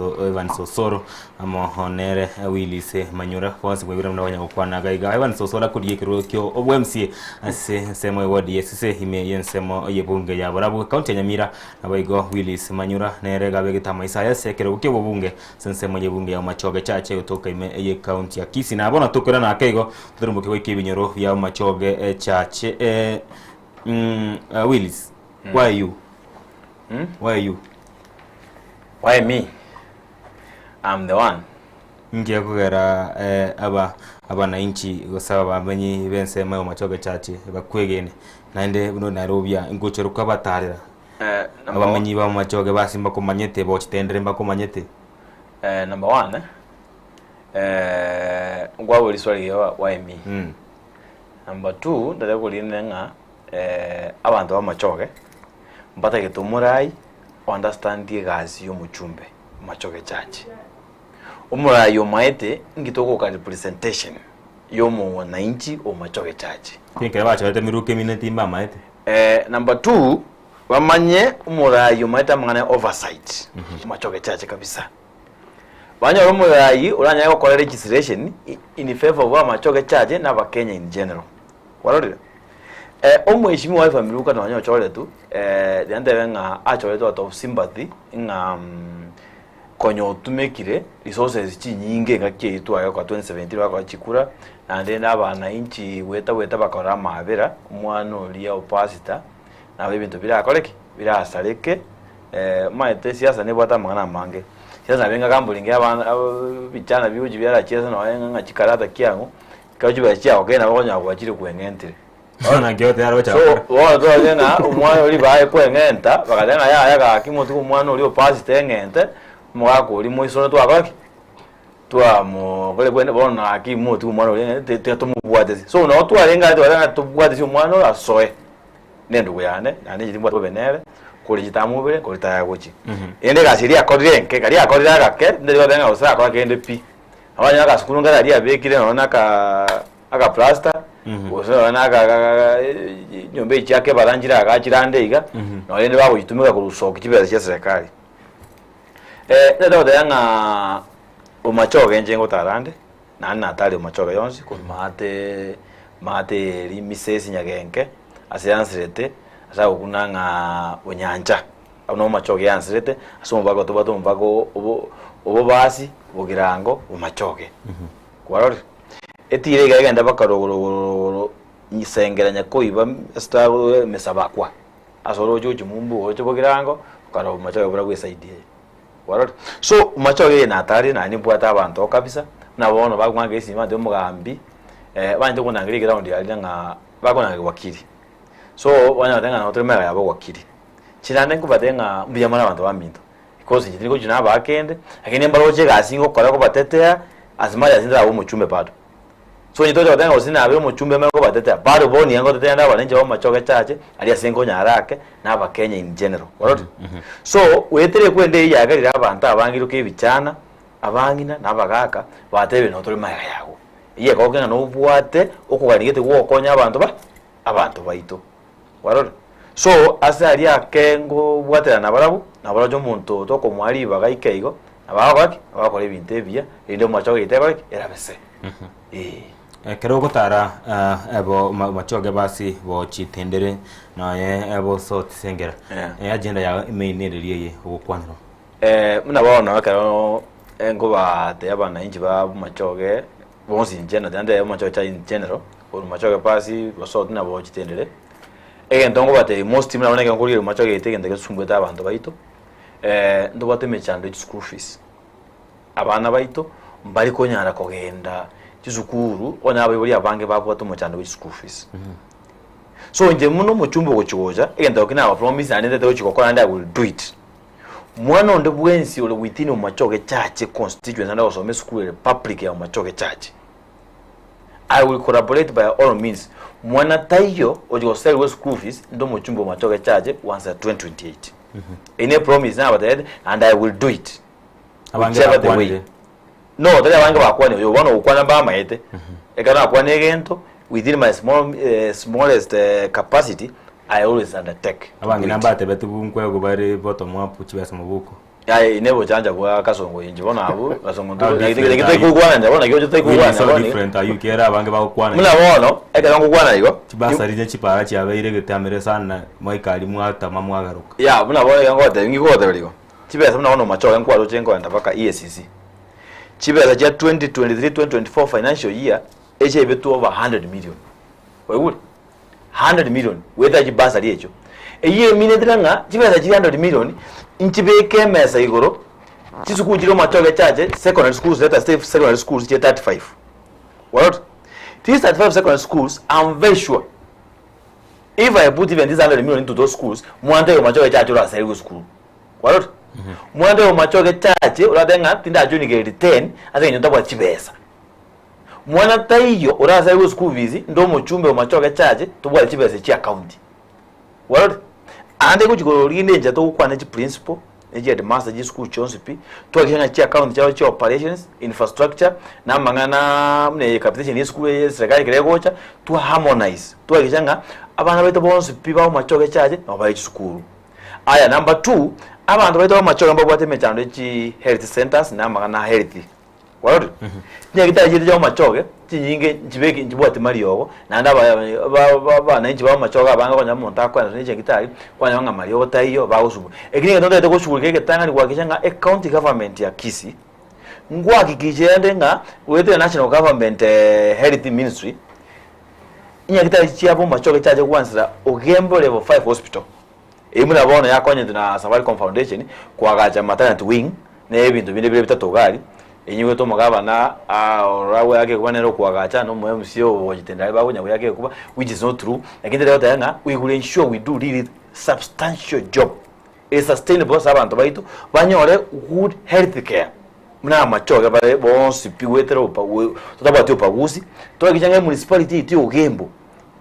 Osoro amo nere Willis Manyura kwasi kwira mna wanya kwana gaiga Evans Osoro kuri kiro kyo obwemsi ase semo wodi yesise hime yensemo yebunge ya barabu county Nyamira abaigo Willis Manyura nere gabe tama Isaya sekero kyo bubunge sensemo yebunge ya machoge chache utoka ime ye county ya Kisii na bona tukira na kaigo turumbuke wiki binyoro ya machoge chache Willis, why you? Why you? Why me? I'm the one. Ngia kugera aba na inchi gosaba bamenyi bense mayo machoge chachi bakwegene naende buno Nairobi ingochero kabatarira abamenyi ba machoge basimba kumanyete bochitendere mbakumanyete number 1 ngwa boli swali ya why me number 2 ndada kulinenga abantu bamachoge mbata getumurai understand the gazi yo muchumbe machoge chachi umurai yo maete ngitoko ka representation yo mu wananchi o machoge chachi tinkera bacha bate miruke mineti mba maete number 2 wamanye umurai yo maete mangane oversight machoge chachi kabisa banya umurai uranya yo kwa registration in favor of machoge chachi na ba Kenya in general walori omweshimiwa wa family uka nwanyo chole tu ndiande nga achole tu out of sympathy nga konyo tumekire resources chi nyinge ngake itu ayo kwa 2017 wakwa chikura na ndenda abana inchi weta bakora mabera umwana olia opasita na bibintu bira akoleki bira asaleke maete siasa ne bwata mangana mange siasa benga kambulinge abana bichana biuji bya cheza na nga chikarata kyangu kaji ba chia okay na bakonya kwachire kuengentire ona gyote yaro cha so wo do yenga umwana oli bae kwengenta bakadenga ya ga kimutu umwana oli opasita engente mwako oli moisono tu akoki tuamo kole kwenda bona akimutu umwana oli te tumubwate so no tu alenga tu alenga tubwate si umwana asoe nendo kuyane ane jitimba benere kuli jitamubere kuli taya gochi ende gasiri akodire nke kali akodira gake ndero denga osa akoka kende pi abanya ka skulu ngala ali abekire nona aka plaster osa naka nyombe chake barangira agachirande iga no ende babo jitumika ku rusoka kibera cya serikali ndero denga umachoge njengo tarande nana atali umachoge yonsi ku mate limisesi nyagenke asiyansirete asa kunanga onyanja ono machoge yansirete asomo bago to bato mbago obo basi bogirango umachoge kwarori etire gagenda bakarogoro nyisengeranya koiba sta mesabakwa asoro jojo mumbu ocho bogirango karo machoge bura gwesaidie kwarori so umachoge na atari na nibwata abantu kabisa na bono bagwange isima de mugambi banje kunangiri ground yali nga bakonanga wakili so wana tenga na tremera yabo wakili chirande kubadenga mbiyamana abantu baminto because ndiko jina bakende akene mbaloje gasingo kora ko batetea azimali azinda abo muchumbe pado so nyitoje badenga osina abo muchumbe mako batetea pado boni yango tetea ndaba nje abo machoke chache ali asengo nyarake na aba Kenya in general alright so wetere kwende yagarira abantu abangiruke bichana abangina nabagaka batebe no tremera yago iye kokenga no bwate okuganigete gwokonya abantu baito warora so asali akengo bwatera nabarabu nabarajo muntu toko mwali bagaikeigo abakora ebintu ebia inde machoge iteko erabese kero gotara ebo machoge basi bo chitendere na ebo so tsengera agenda ya main area ogukwaniro muna baona bakaro engo bate abana inji ba machoge bonsi general ande machoge cha in general or machoge basi so na bo chitendere ndongo bate most muna boneka ngori machoge iteke ndeke sumbeta abantu baito ndo bate mechando school fees abana baito mbali konyara kogenda chizukuru ona abayori abange babwata umuchando wa school fees so nje muno muchumbo gochigoja egenda okina aba promise and that ochikokora and I will do it mwana onde bwensi ole within umachoge church constituency and also school public ya umachoge church I will collaborate by all means mwana tayo ojigo sell school fees ndo muchumbo umachoge church once 2028 any promise now that and I will do it abange bakwanire no tele abange bakwanire yo bano ukwana ba maete ekana akwane gento within my smallest capacity I always undertake abange nambate betubunkwe go bari bottom up chibasa mabuko inebo chanja kwa kasongo inji bona abo kasongo ndo ngite kugwana ndabona kyo chite kugwana so different are you kera abange bakwana muna bono ekana kugwana iko chibasa rije chipara chabeire getamere sana mwaikali mwata mamwagaruka ya muna bono yangote ngikote liko chibesa muna bono machoga nkwalo chengo ndabaka EACC chibesa cha 2023-2024 financial year eche betu over 100 million wegule 100 million whether chibasa liecho eye minetranga chibesa chi 100 million inchibeke mesa igoro chisukujiro machoge chache secondary schools let us say secondary schools che 35 what these 35 secondary schools I'm very sure if I put even this 100 million into those schools mwante yo machoge chache ora saigo school what mwante yo machoge chache ora denga tinda juni ge 10 ate nyota kwa chibesa mwana taiyo ora saigo school fees ndo muchumbe yo machoge chache tubwa chibesa chi account what ande kuchiko linde nje to kwana chi principal eje the master ji school chonsipi to akihanga chi account chao chi operations infrastructure na mangana mne capitation ya school ya serikali kiregocha to harmonize to akihanga abana beto bonse piba machoge chaje no ba chi school aya number 2 abantu beto machoge mbo bwate mechando chi health centers na mangana health what nyagita jide jo machoge chinyinge njibeke njibwate mariyogo na ndaba ba nje ba machoga banga kwanya monta kwa nje ngitari kwanya nga mariyogo tayo ba usubu ekinge tonde to kushugulike ketanga ni kwakishanga a county government ya Kisii ngwa kikijende nga wete national government health ministry nyagita chiapo machoge chaje kwanza ogembo level 5 hospital emuna bona yakonye na Safaricom Foundation kwagacha maternity wing na ebintu binde bile bitatogali enyugo to magabana orawe yake kubanero kwagacha no mwe msio wajitendale bagonya yake kuba which is not true lakini leo tayanga we will ensure we do really substantial job a sustainable sabantu baito banyore good health care mna machoga bare bonsi piwetero pa totabati opagusi to kijanga municipality ti ogembo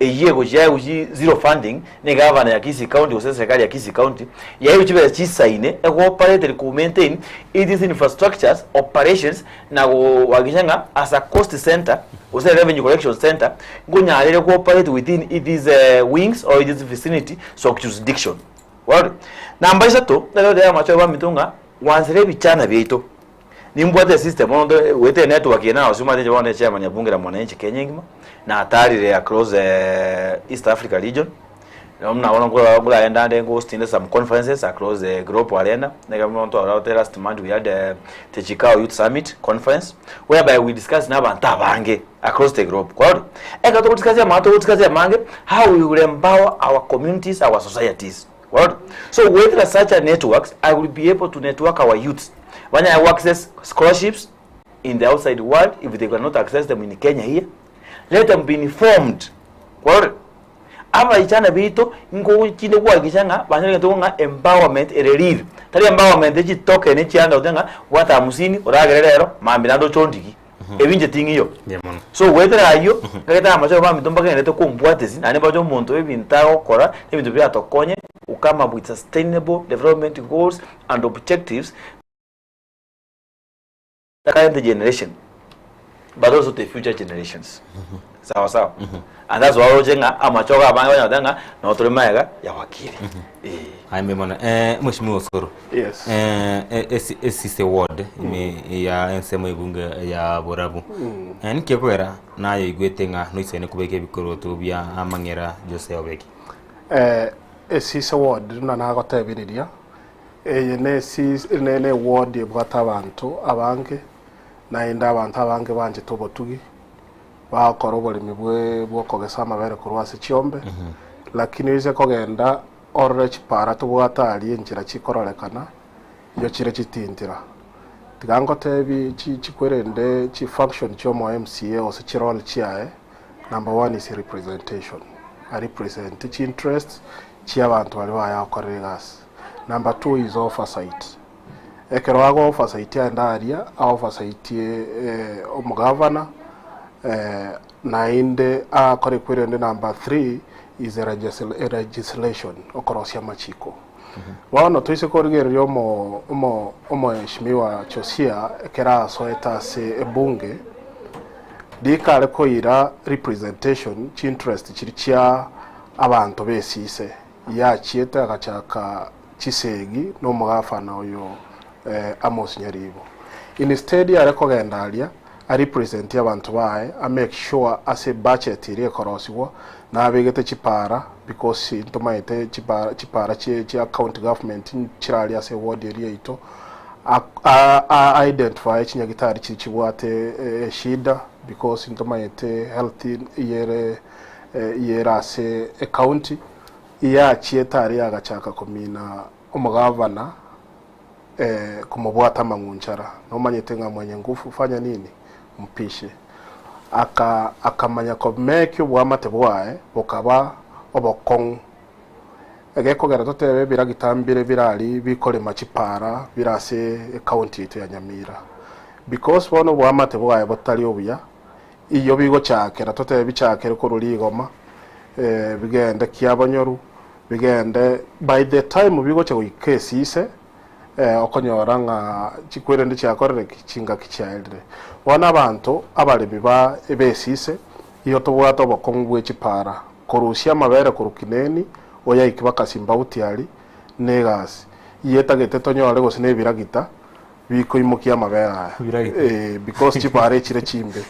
eyego jaye zero funding ne governor ya Kisii County o serikali ya Kisii County yayo chibera chisaine e cooperate to maintain its infrastructures operations na wagishanga as a cost center o revenue collection center ngunyalele cooperate within its wings or its vicinity so jurisdiction well namba isato lero ya macho ba mitunga wansere bichana byeito nimbwate system ondo wete network yana osuma nje bone chairman ya bunge la mwananchi Kenya ngima na atari across East Africa region mna wana kula enda ndengo hosting some conferences across the group arena nega mwanto around last month we had the Chicago Youth Summit conference whereby we discussed na banta bange across the group kwa eka to discuss ya mato discuss ya mange how we will empower our communities our societies what so with such a networks I will be able to network our youths when I access scholarships in the outside world if they cannot access them in Kenya here let them be informed kwa aba ichana bito ngo chinde kwa kishanga banyere to nga empowerment ererire tari empowerment echi token echi anda utenga wata 50 oragerero mambirando chondiki ebinje tingiyo so whether ayo ngeta amacho ba mitomba kene to kumbwatezi ane bajo muntu ebintago kora ebintu bya tokonye ukama with sustainable development goals and objectives the current generation but also the future generations. Sawa. And that's why ojenga amachoka abanga banyadanga na otulimaga ya wakili. Haimbe mwana mheshimiwa Osoro. Yes. Esi ward ya ensemo ibunge ya Borabu. Nikikwera nayo igwetenga no isene kubeke bikoro tubya amangera Jose Obeki. Esi ward na nagotebiriria. Ne ward ebwata abantu abange na inda abantu abange banje tobotugi. Bakora oburimi bwokogesa amabere kurwase Chiombe lakini bize kogenda orre chipara tubwata ali enjira chikororekana iyo chire chitindira tigango tebi chikwerende chi function cho mo MCA ose chirol chiae. Number 1 is representation. I represent chi interests chi abantu bali bayakorergas. Number 2 is oversight. Ekero ago oversight ya ndaria oversight omugavana na inde akore kwirende. Number 3 is a legislation okorosia machiko. Wano tuise korigerio mo heshimiwa Chosia ekera soeta se ebunge dikare koira representation chi interest chirichia abantu besise ya chieta agachaka chisegi no mugafana oyo Amos Nyaribo. Instead ya rekogendalia a represent abantu bae a make sure ase budget iri korosiwo na abegete chipara because intomaite chipara chi account government chirali ase ward area ito identify chinyagitari chibwate shida because intomaite health yere ase account iya chietari agachaka komina umugavana kumubwata mangunchara no manyetenga mwenye ngufu fanya nini mpishe akamanya ko make bwamate bwae bokaba obokong egeko gara totebe biragitambire birali bikole machipara birase county to ya Nyamira because bono bwamate bwae botali obuya iyo bigo cyakera totebe bicyakere ko ruligoma bigende kiabonyoru bigende by the time bigo cyo ikesi ise okonyora nga chikwirende cyakorere kichinga kichaire wana abantu abalimi ba ebesise iyo tobwato bokongwe chipara korusia mabere kurukineni oya ikibakasimba utiali negas yetagete tonyore gose nebiragita biko imukia mabera because chipare chire chimbe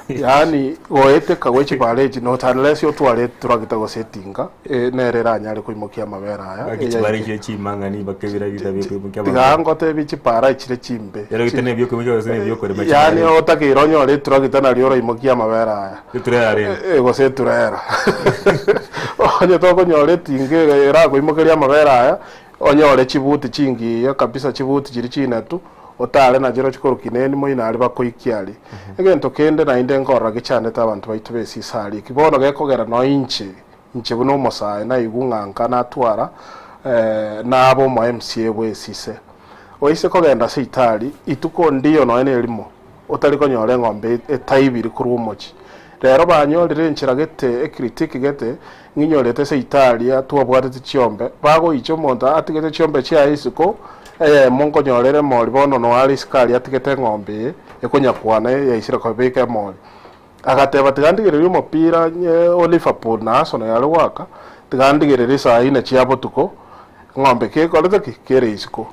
yani goete kagwe chipare not unless yo twale turagita gose tinga nerera nyari ko imukia mabera ya chipare chire chimanga ni bakebira bita biko imukia mabera tigango te bichipara chire chimbe yero gitene byo kumika gose nebyo kore bachi yani otakironyo le turagita na lioro imukia mabera ya turera re gose turera onye toko nyore tinge era ko imukia mabera ya onyore chibuti chingi ya kabisa chibuti chiri chinatu otale na jero chikoro kineni mo ina aliba koikiali egento kende na inde ngora gichane ta abantu baitu besisali kibono gekogera no inche buno mosae na igunganka na twara na abo mo MCA bwesise oise kogenda se Itali ituko ndiyo no ene elimo otali konyore ngombe etaibiri kurumochi rero banyorire nchiragete critique gete nginyorete se Itali atubwate Chiombe bago icho monta atigete Chiombe chia isiko monko nyorere mori bono no ali skali atigete ngombe ekonya kwana ya isira ko beke mori agateba tigandigere umupira o Liverpool na Arsenal yale waka tigandigere saa ine chiabo tuko ngombe ke kolete kere isiko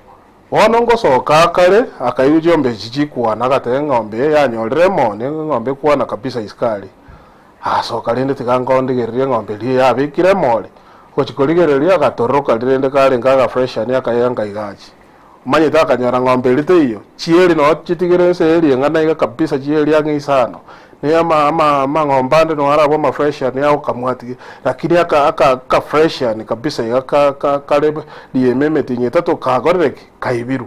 wono ngosoka kare akayuje ombe chichikwana agate ngombe ya nyorere mone ngombe kwana kabisa iskali asoka lende tigangondigere ngombe li ya bikire mori kochikoligereria agatoroka lende kale ngaga fresh ani akayanga igaji manye taka nyara ngombe lite iyo chieli no chitigere seli ngana iga kabisa chieli yangi isano ne ama ngombande no arabo ma fresh ani au kamwati lakini aka fresh ani kabisa iga kale liememe tinye tato kagoreke kaibiru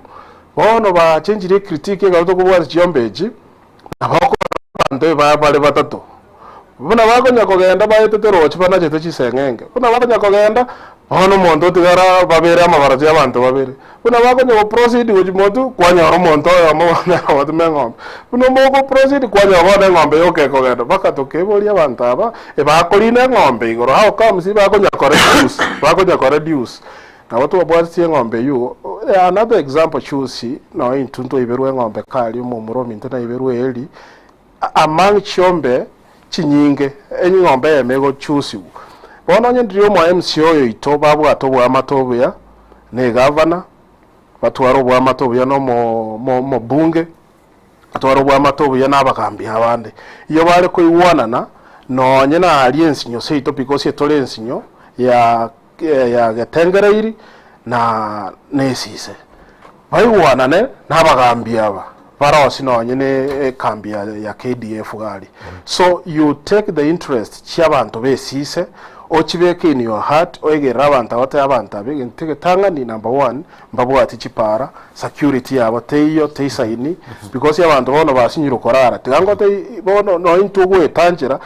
bono ba change critique ga to kubwa chiombeji abako bande ba bale batato buna bakonya kogenda bayetetero chipana chete chisengenge buna bakonya kogenda ono mondo tigara babere amabarazi abantu babere buna bakonya ko proceed ujimotu kwanya omonto amabana abantu mengombe buna moko proceed kwanya abana ngombe yoke kogenda bakatoke boli abantu aba bakolina ngombe igoro how comes bakonya reduce na watu wabwati ngombe yu another example choose no intunto iberwe ngombe kali mu muromi ntana iberwe eli among chiombe chinyinge enying'ombe yemego chusiwu bono nyendiri omo MCO oyo ito babwata obwamata ya ne governor batwara obwamata obuya no mo bunge batwara obwamata obuya n'abagambi abandi iyo bari koiwanana no nyena aliensi nyo seito because etole ensinyo ya getengereiri na nesise baiwanane n'abagambi aba barosi no nyene kambi ya KDF gali. So you take the interest cy'abantu besise ochibeke in your heart oegera abantu abate abantu abige tanga ni number 1 mbabwati chipara security yabo teyo teisaini because y'abantu bono basinyiro korara tigango te bono no intugo etangira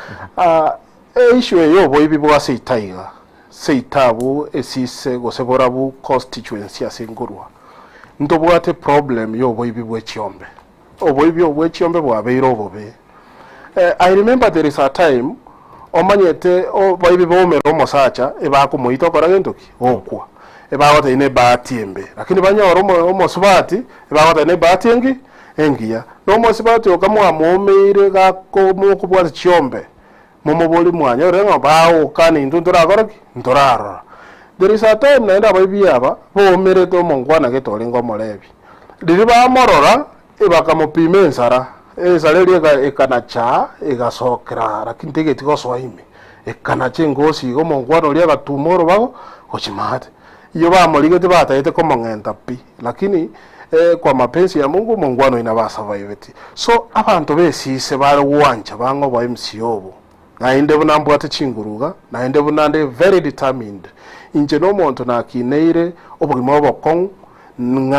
issue yo boibi bwa seitaiga seitabu esise goseborabu constituency asingurwa ndobwate problem yo boibi bwe chiombe oboibi bwe chiombe bwa beiro bobe. I remember there is a time omanyete boibi bomero omosacha ebakumuito koragentoki okwa ebagote ine batiembe lakini banyoro omosubati ebagote ine batiengi engia no mosubati okamwamumeire gakomu kubwa chiombe momoboli mwanya renga bawo kani ndundura koroki ndurara. There is a time naenda boibi aba bomere to mongwana getolingo molebi diriba morora ebakamupime ensara ezaleria ekanacha egasokera lakini tegeti gosoime ekanache ngosi go mongwano lia gatumoro bago ochimate iyo bamoligete bataete komongenta pi lakini kwa mapenzi ya Mungu mongwano inabasa vaiveti. So abantu besise bari wancha bango ba MCO bo nainde bunambwate chinguruga nainde bunande very determined inje no muntu nakineire obugimo bokong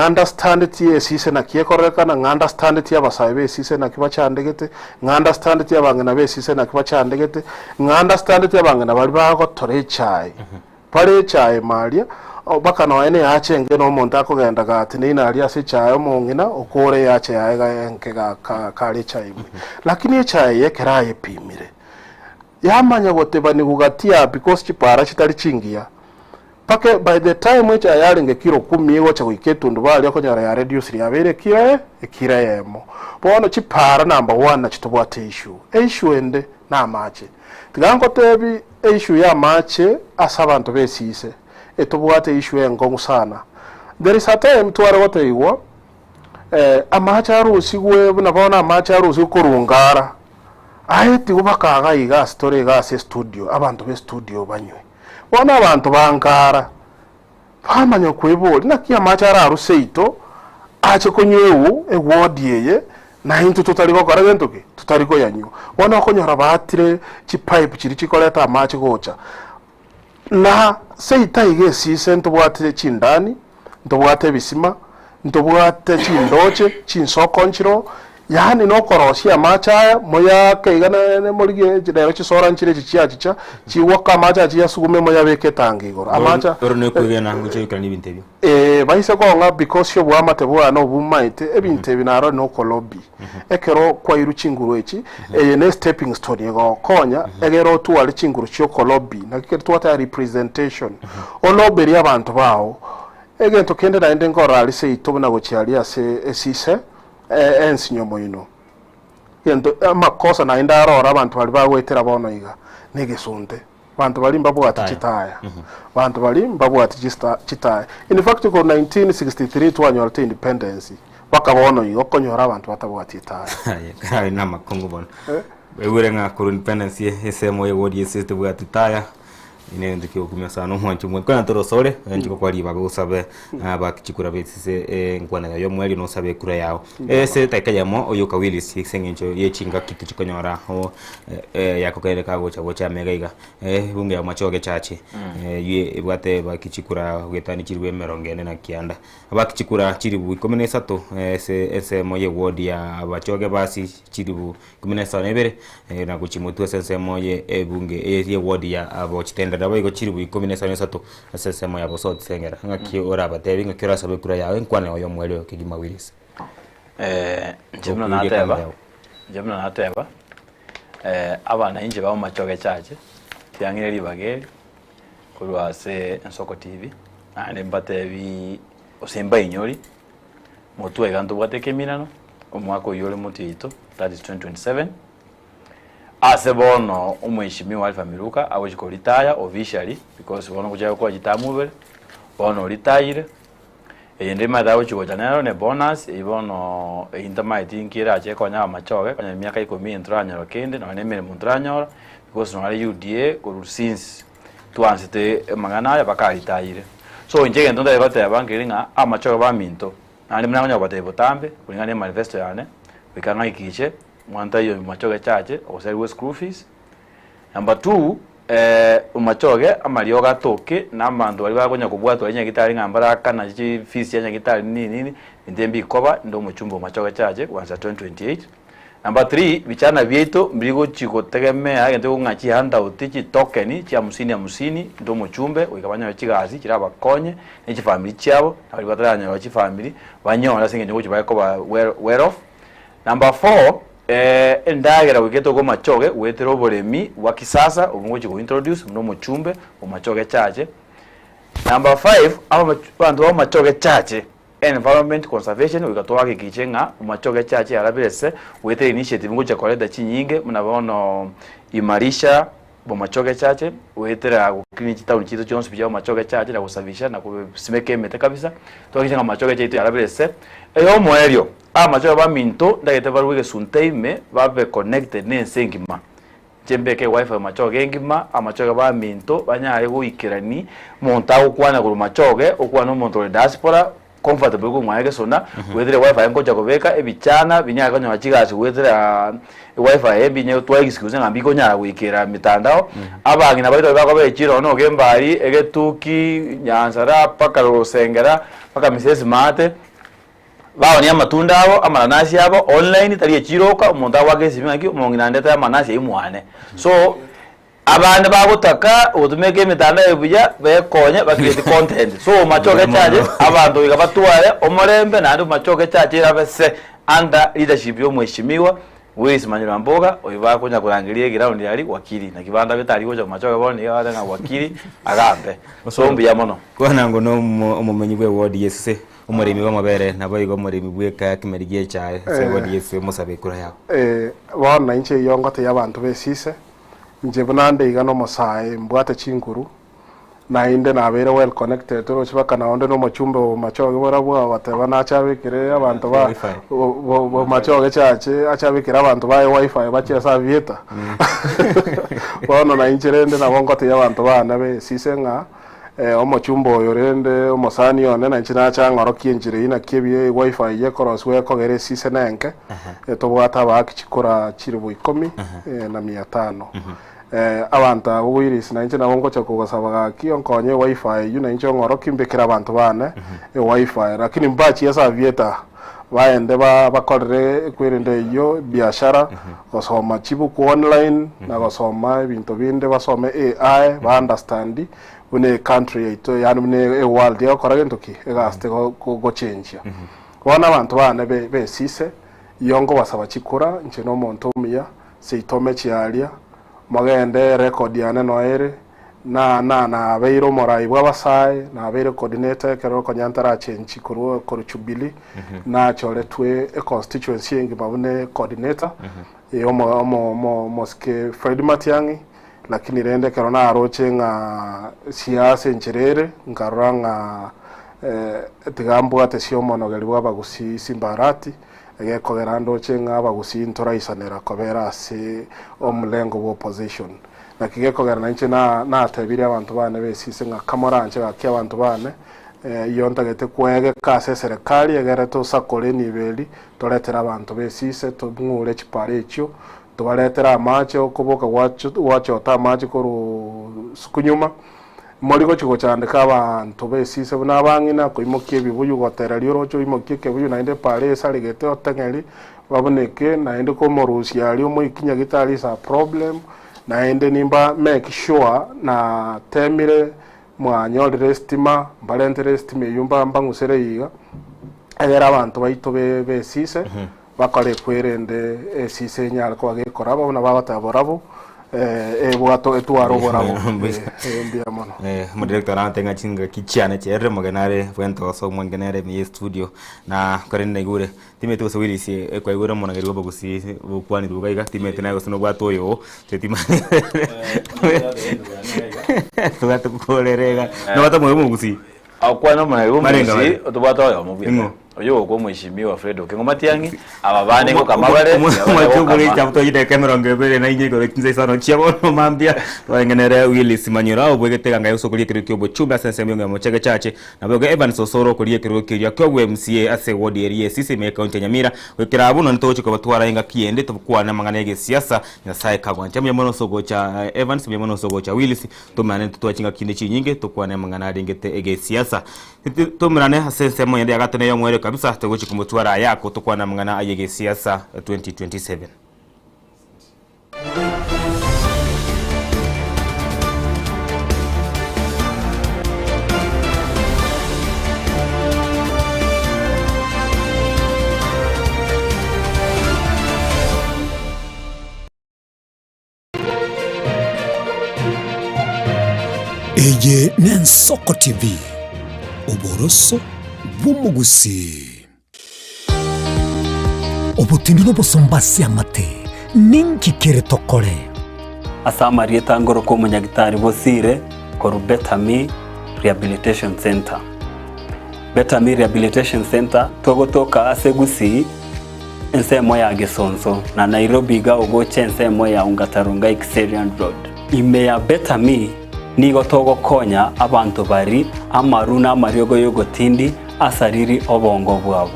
understand tie sise na kiekoreka na understand tie abasabe sise na kibachandegete understand tie abangana be sise na kibachandegete understand tie abangana bali bago tore chai pare chai malia obaka no ene achenge no muntu akogenda gati ni nali ase chai omongina okore yache yaega enke ga kale chai lakini chai yekera yepimire yamanya gotebani gugatia because chipara chitali chingia pake by the time which ayalinge kilo 10 ewo cha kuiketundu bali akonyara ya reduce ya bere kira yemo bono chipara number 1 na chitobwate issue ende na mache tigango tebi issue ya mache asabantu besise etobwate issue engongu sana. There is a time tware wote iwo amacha rusi gwe bunabona amacha rusi kurungara aheti ubakaga iga story ga se studio abantu be studio banywe wana abantu bankara pamanya kweboli nakia machara aruseito ache konywewu egwodieye na hintu tutaliko karagentoke tutaliko yanyu wana konyora batire chi pipe chiri chikoleta amache gocha na seita ige sise ntobwate chindani ntobwate bisima ntobwate chindoche chinsokonchiro yani no korosi amacha moya kaigana ne morige jidero chisora nchire chicha chiwaka amacha chiyasugume moya beke tangigoro amacha orone kwegena nguche ikani bintebyo baise konga because yo bwamate bwa no bumaite ebintebi naro no kolobi ekero kwa iruchinguru echi ne stepping stone yego konya egero tu ali chinguru cyo kolobi nakike twata representation oloberi abantu bawo egento kende na ende ngora ali se itobuna gochiali ase esise ensinyo moino yendo amakosa na indarora abantu bali bawetera bono iga negesunte bantu bali mbabwati chitaya bantu bali mbabwati chitaya in fact ko 1963 twanyolta independence bakabono igo konyora abantu batabwati chitaya kai na makongo bono ewure nga ko independence esemo yewodi system bwati chitaya ine ndike okumya sana mwanchu mwe kana torosore ndiko kwali bagusabe bakichikura betise nkwana yo mweli no sabe kura yao se taikayamo oyoka Willis sengencho yechinga kitu chikonyora ho yako kaile kago cha megaiga bunge ya machoge chache ye bwate bakichikura getani chirwe merongene na kianda bakichikura chiribu 13 se moye wodi ya abachoge basi chiribu 17 na kuchimutu sense moye bunge ye wodi ya abochitenda dawe go chiribu 13 asesemo ya bosot sengera ngaki ora batebi ngakira sabe kura yawe nkwane oyo mwele kigima Willis jemna nateba abana inje bawo machoge chache tiangire libageri kulwa se Ensoko TV ane batebi osemba inyori motwe ganto bwate keminano omwaka oyole mutito, that is 2027. Ase bono umweshimiwa Alpha Miluka awechiko retire officially because bono kuja kwa jitamubere bono retire eyende madawo chiko janero ne bonus ibono intamaiti nkira che konya amachoge konya miaka 10 entranya kende na nemere muntranya because no ari UDA ko since tuansite mangana ya bakaritire so njege ndonda bate abangiringa amachoge ba minto nandi mnanya bate botambe kulingana manifesto yane bikanga ikiche mwanta yo machoge chache oseri school fees. Number 2 umachoge amalio gatoke namandu bali bakonya kubwatwa nya gitari ngambara kana chi fees ya gitari nini ndembi koba ndo muchumbo machoge chache kwanza 2028. Number 3 bichana bieto mbigo chiko tegemea agente kungachi handa utichi token cha 50 ndo muchumbe ukabanya chigazi kiraba konye n'iki family cyabo abali bataranya bachi family banyola singe nyo chibaye koba where off. Number 4 endagera wiketo ko machoge wetero boremi wa kisasa ubungo chiko introduce no muchumbe umachoge chache. Number 5 abantu ba machoge chache environment conservation ukatoa kichenga umachoge chache arabirese wete initiative ngo chakoleda chinyinge mnabono imarisha bomachoge chache wetera kliniki town chito chonse bijao machoge chache na kusafisha na kusimeke mete kabisa twakichenga machoge chache arabirese eyo moerio machoge ba minto ndagete baruge sunteime babe connected n'ensengima jembeke wifi machoge ngima amachoge ba minto banyare guikirani montago kwana ku machoge okwana monto diaspora comfortable ko mwaye sona wethere wifi ngo jakobeka ebichana binyaka nyo chigasi wethere wifi ebinye twagisikize ngambi ko nyara wikira mitandao abangi nabaito bakobe chiro no gembari egetuki nyanzara paka rosengera paka misesi mate bao ni amatunda abo amananasi abo online tari chiroka umuntu awage simingi umongina ndeta amanasi imwane so abandi bagutaka utumeke mitanda ebuya bekonye bakirete content so machoke chaje abantu bikabatware omorembe nandi machoke chaje rabese under leadership yo mweshimiwa Willis Manyura Mboga oiba kunya kurangiria ground yali wakili na kibanda betali goja machoke bone yaba nga wakili agambe so mbiya mono kwana ngo no umumenyi bwe ward yese umurimi bamabere nabo igo murimi bweka kimerigie chae se ward yese musabe kura yao wana inche yongote yabantu besise nje bunande igano mosae mbwate chinguru na inde nabere well connected to chibaka na onde no mochumbe machoge borabwa bateba na chabikire abantu ba machoge chache achabikira abantu ba wifi bachesa vieta bono na incherende na bongote yabantu bana be sisenga omochumbo yorende omosani one na nchina changoro kienjire ina kebye wifi ye koroswe kogere sisenenke etobwata bakikora chiribu 10 na 500 abantu Willis na nchina bongo chakugosaba kionkonye wifi yuna ncho ngoro kimbekira abantu bane wifi lakini mbachi yasa vieta baende bakorere kwirinde yo biashara gosoma chibu ku online na gosoma ibintu binde basome AI ba understand une country yaito yani une world yo koragento ki egaste go change wana abantu bane be sise yongo basaba chikura nchino monto miya seitome chialia magende record yane noere na beiro morai bwabasai na beiro coordinator kero konyantara change kuru chubili na chole twe constituency ngi babune coordinator mo moske Fred Matiangi lakini rende kero na aroche nga siasa ncherere ngaranga tigambo atesio monogeli bwabagusi simbarati egeko gerando chenga abagusi ntoraisanera kobera se omlengo wo opposition na kigeko gerana nche na atebiri abantu bane besise nga kamoranje gaki abantu bane yonta gete kwege kase serikali egere to sakole nibeli toletera abantu besise to ngure chipare echo tubaletera amache okuboka wacho tamache koru sukunyuma morigo chiko chandika abantu besise bunabangina koimokie bibuyu gotera liorocho imokie kebuyu nainde pare saligete otengeri baboneke nainde ko morusia ali omo ikinya gitali sa problem nainde nimba make sure na temire mwanyolire estima mbalentere estima yumba mbangusere yiga egera abantu baito besise bakore kwerende esise nyal ko agekora babona babataborabo bwato etwarobora mbia mono mu director na tenga chinga kichana chere maganare wento so mwanganare mi studio na karenne igure timete so wili si kwa igure mona ngeri bagusi bukwani rugaiga timete na gosono bwato yo tetima tugato kolerega no bata mu gusi akwa no mwana y'umusi otubata yo mubira oyo ko mwishimiwa Fred Okengomatiangi ababane ko kamabare mwachuguri chapto yide kamera ngebere na inje ko kinze sano chiabono mambia wangenere Willis Manyura obwegete ganga yuso kuri kirikyo bochumba sense myo mu chege chache na bwe Evans Osoro kuri kirikyo ya kyo MCA ase wodi area sisi me county Nyamira wekira abuno ntochi ko batwara inga kiende tubukwa na mangane siasa nyasaye kagwanja myemono sogo cha Evans myemono sogo cha Willis tumane tutwachinga kinde chinyinge tukwa na mangana ringete ege siasa tumrane sense myo ndi agatene yo mwere kabisa tugochi kumutwara yako tukwa na mangana ayege siasa 2027. Eye Nensoko TV Oboroso bumugusi obutindi n'obusombasi amate ninki kere tokore asamari etangoro ko munyagitari bosire koru Betami Rehabilitation Center. Betami Rehabilitation Center togotoka asegusi ensemo ya Gesonso na Nairobi ga ogoche ensemo ya Ungatarunga Xerian Road. Ime ya Betami nigo togo konya abantu bari amaruna amariogo yogotindi asariri obongo bwabo.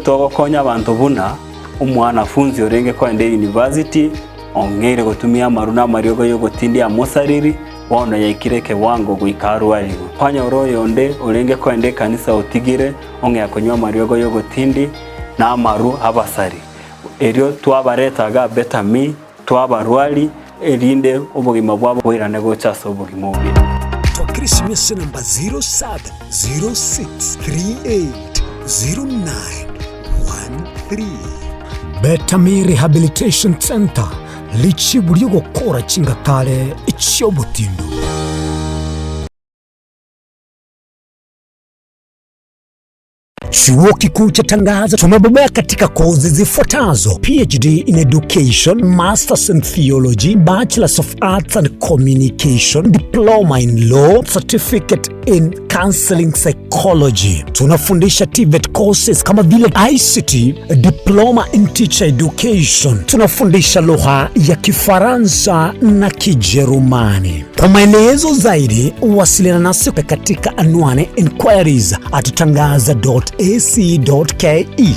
Togo konya abantu buna umwanafunzi orenge kwende university ongere gutumia amaruna amariogo yogotindi amosariri wano yaikireke wango guikaru aligo. Kwanya oroyo onde orenge kwende kanisa otigire onge yakonywa amariogo yogotindi na amaru abasari. Erio twabaretaga Betami twabarwali erinde obugima bwabo bwirane gochaso obugima obi twakirishimye namba 0706380913 Betami Rehabilitation Center lichi buri gukora kingatare icyo butindu. Chuo Kikuu cha Tangaza tumebobea katika kozi zifuatazo: PhD in Education, Masters in Theology, Bachelors of Arts and Communication, Diploma in Law, Certificate in Counseling Psychology. Tunafundisha TVET courses kama vile ICT, Diploma in Teacher Education. Tunafundisha lugha ya Kifaransa na Kijerumani. Kwa maelezo zaidi, wasiliana nasi katika anwani inquiries@tangaza.ac.ke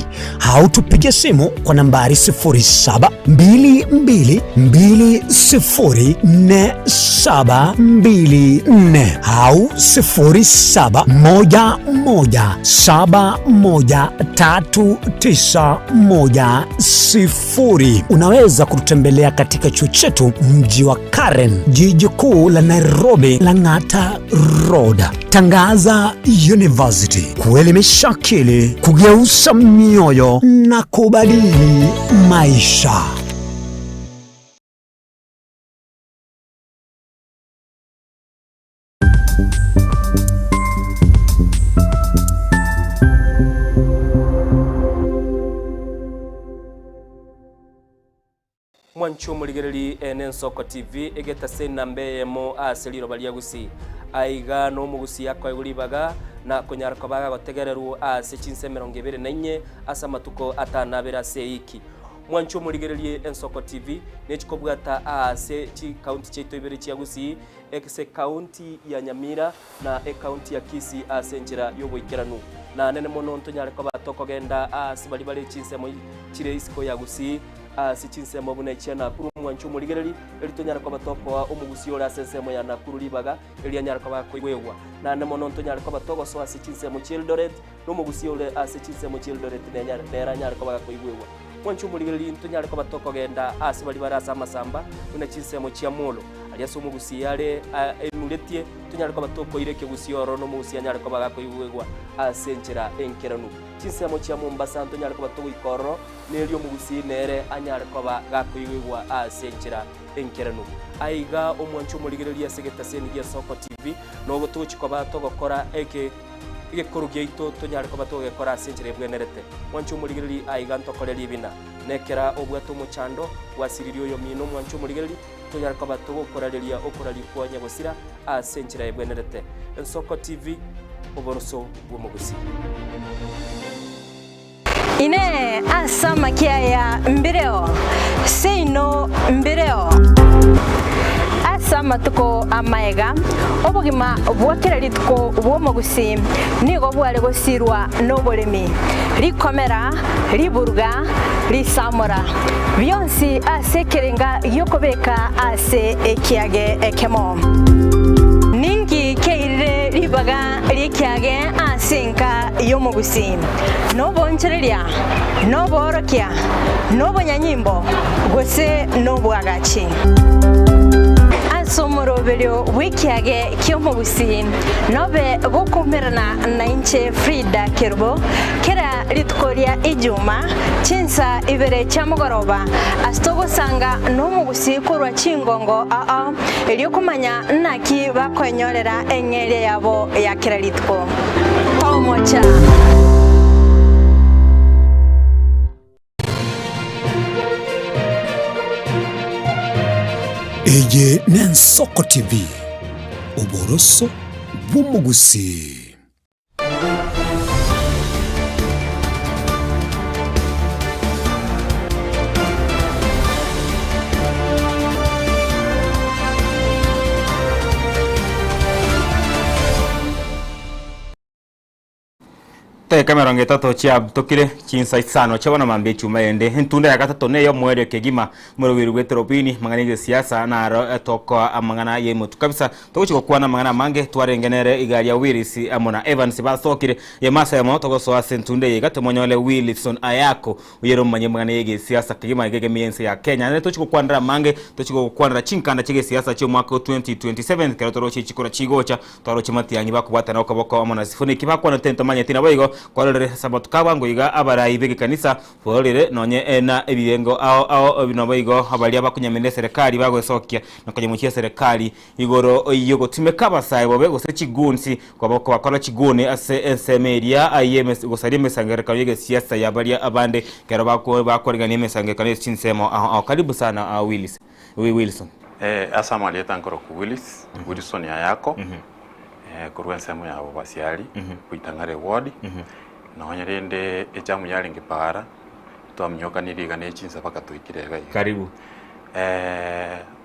au tupige simu kwa nambari 0722204724 au 0711713910. Unaweza kututembelea katika chuo chetu mji wa Karen, jiji kuu la Nairobi, Lang'ata Road. Tangaza University, kuelimisha akili, kugeuza mioyo na kubadili maisha. Mwanchu muligereri Nensoko TV egeta sena mbeyemo aseliro baliagusi aiga no mugusi yakwa yulibaga na kunyarako baga gotegereru ase chinse 24 asa matuko atanabera seiki. Mwanchu muligereri Nensoko TV nechikobwata ase chi county cheto ibere chiagusi ekse county ya Nyamira na county ya Kisii ase njira yoboikeranu na nene mono ntonyareko batoko genda ase bali chinse mo chire isiko yagusi sichinse mabuna ichana kuru Mwanchu muligereri elitonyara kwa batoko wa umugusi ora sensemo ya Nakuru libaga elianyara kwa koigwewa na nemono ntonyara kwa batoko so asichinse mu Childoret no mugusi ora asichinse mu Childoret nenyara nyara kwa koigwewa mwanchu muligeli tunyale ko batoko genda ase bali barasa amasamba una chinsemo chia mulo aliaso mugusiyale emuletie tunyale ko batoko ireke gusiyoro no musiyanyale ko bagako iwegwa asenchera enkeranu chinsemo chia Mombasa tunyale ko batoko ikoro nelio mugusinere anyale ko bagako iwegwa asenchera enkeranu aiga omwanchu muligeli asegeta seni ya Soko TV no gotuchi ko batogokora eke igekuru gyeito tunyale ko batogekora asenchera ebwenerete mwanchu muligeli aiga ntokoreri ibina nekera obwato muchando wasiririo yo mino mwanchu muligeli tunyale ko batogokorareria okorari kwanya gusira asenchera ebwenerete Soko TV oboroso bwomugusi ine asama kiaya mbireo seino mbireo asama tuko amaega obugima bwakira lituko bwomugusi nigo bwale gosirwa nobolemi likomera liburga lisamura byonsi asekerenga yokobeka ase ekiage ekemo ningi keire libaga likiage asenka yomugusi nobonchereria noborokia nobonyanyimbo gose nobwagachi somorobelio wikiage kyomugusi nobe gukumirana na inche Frida Kerubo kera litkoria ijuma chinsa ibere chamugoroba astogo sanga nomugusi kurwa chingongo eliokumanya naki bakwenyorera engere yabo ya kera litko tomocha Eye Soko TV oboroso bw'umugusi. te kamera ngetato chia tokire chinsa isano chabona mambe chuma ende ntunda ya gatatu ne yo mwere kegima murubiri gwetropini mangane siasa na ro toko amangana ye mutu kabisa tokuchiko kwana mangana mange twarengenere igari ya Willis amona Evans basokire ye masa ya moto go so asentunde ye gatomonyole Wilson ayako uyero manye mangane ye siasa kegima gege miense ya Kenya ne tochiko kwandra mange tochiko kwandra chinkanda chige siasa cyo mwaka 2027 kerotoro chikora chigocha twaro chimati yanyi bakubata na okaboko amona sifuni kibakwa no tento manye tina boigo kwalore sabato kabango iga abarayi bege kanisa folire nonye ena ebiyengo ao binoboigo abali abakunyamene serikali bagwesokia nakanyemuchia serikali igoro yogo timekaba sai bobe gose chigunsi kwabako bakora chigune ase ensemeria IMS gosari mesangera yege siasa ya bali abande kero bakorega ni mesangera kanisa chinsemo karibu sana Wilson asama leta nkoro ku Wilson ya yako kurwensemo ya basiali kuitangare ward na wanyarende echamu yali ngipara twamnyoka niriga nechinsa paka tuikirega karibu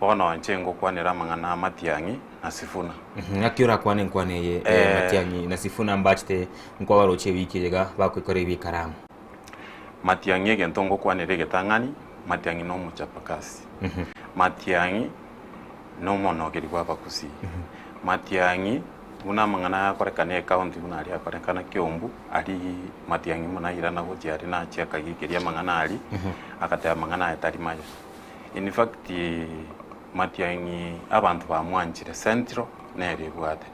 bono nchengo kwanira mangana Matiangi na Sifuna ngakiura kwane ye Matiangi na Sifuna mbachite nkwa waroche wikirega bakwikore bikaramu Matiangi gentongo kwanire getangani Matiangi no muchapakasi Matiangi no monogeri kwa bakusi Matiangi una mangana korekane county una ali korekana Kiombu ali Matiangi mona irana go jari na cheka gikiria mangana ali akata mangana atari maya in fact Matiangi abantu ba mwanjire central nere bwate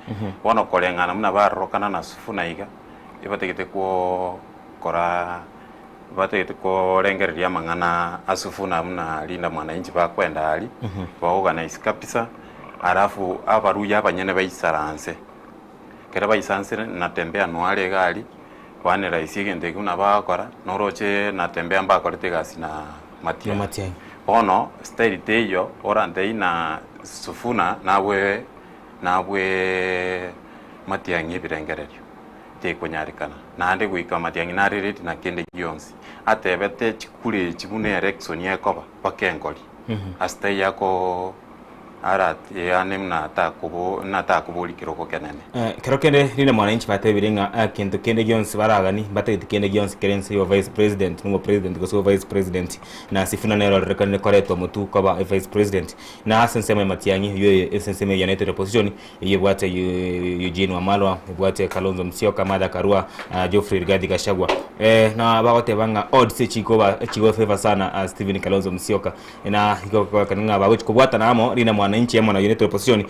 bono kolengana muna barokana na Sifuna iga ibategete ko kora bategete ko rengeria mangana asufuna muna linda mwana inji bakwenda ali ba organize kabisa arafu abaruya abanyene bayisaranse kera bayisanse natembea noale gali wane raisi gende kuna bakora noroche natembea mbakorete gasi na Matiangi ono style teyo orante ina Sifuna nawe Matiangi birengererio te kunyarikana nande guika Matiangi naririti na kende gionsi atebete chikule chibune election yekoba pakengoli astay yako arat yani mnata kubuli kiroko kenene kerokende rina mwananchi batebirenga kintu kende gyonsi baragani batete kende gyonsi kerensi wa vice president numo president goso vice president na sifuna nero rekane koreto mutu kwa vice president na asensema Matiang'i yo esensema United Opposition yebwate Eugene Wamalwa yebwate Kalonzo Musyoka Martha Karua Geoffrey Rigathi Gachagua na bagote banga odds chigo favor sana Stephen Kalonzo Musyoka na iko kanunga bagochi kubwata namo rina mwananchi ama na United Opposition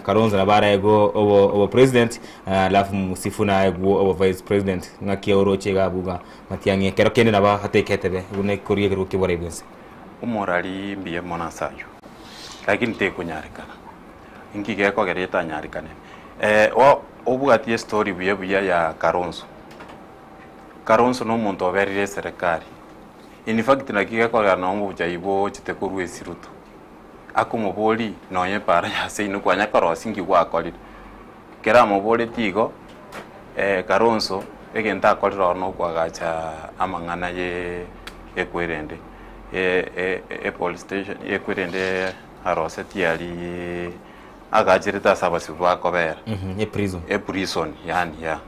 Kalonzo na bara ego obo president alafu Musifuna ego obo vice president ngakia oroche gabuga Matiang'i kerokende naba hateketebe une kuriye kiruki borebwense umorali mbiye mona sayo lakini te kunyarikana inki geko gereta nyarikane obugatie story buya ya Kalonzo no muntu oberire serikali in fact nakigeko ga no mujaibo chitekurwe siruto akumuboli noye para ya seinu kwanya korosingi gwakorire kera muboli tigo Kalonzo egenta akorira no kwagacha amangana ye ekwerende police station ekwerende arose tiali agajirita sabasi bakobera prison yani ya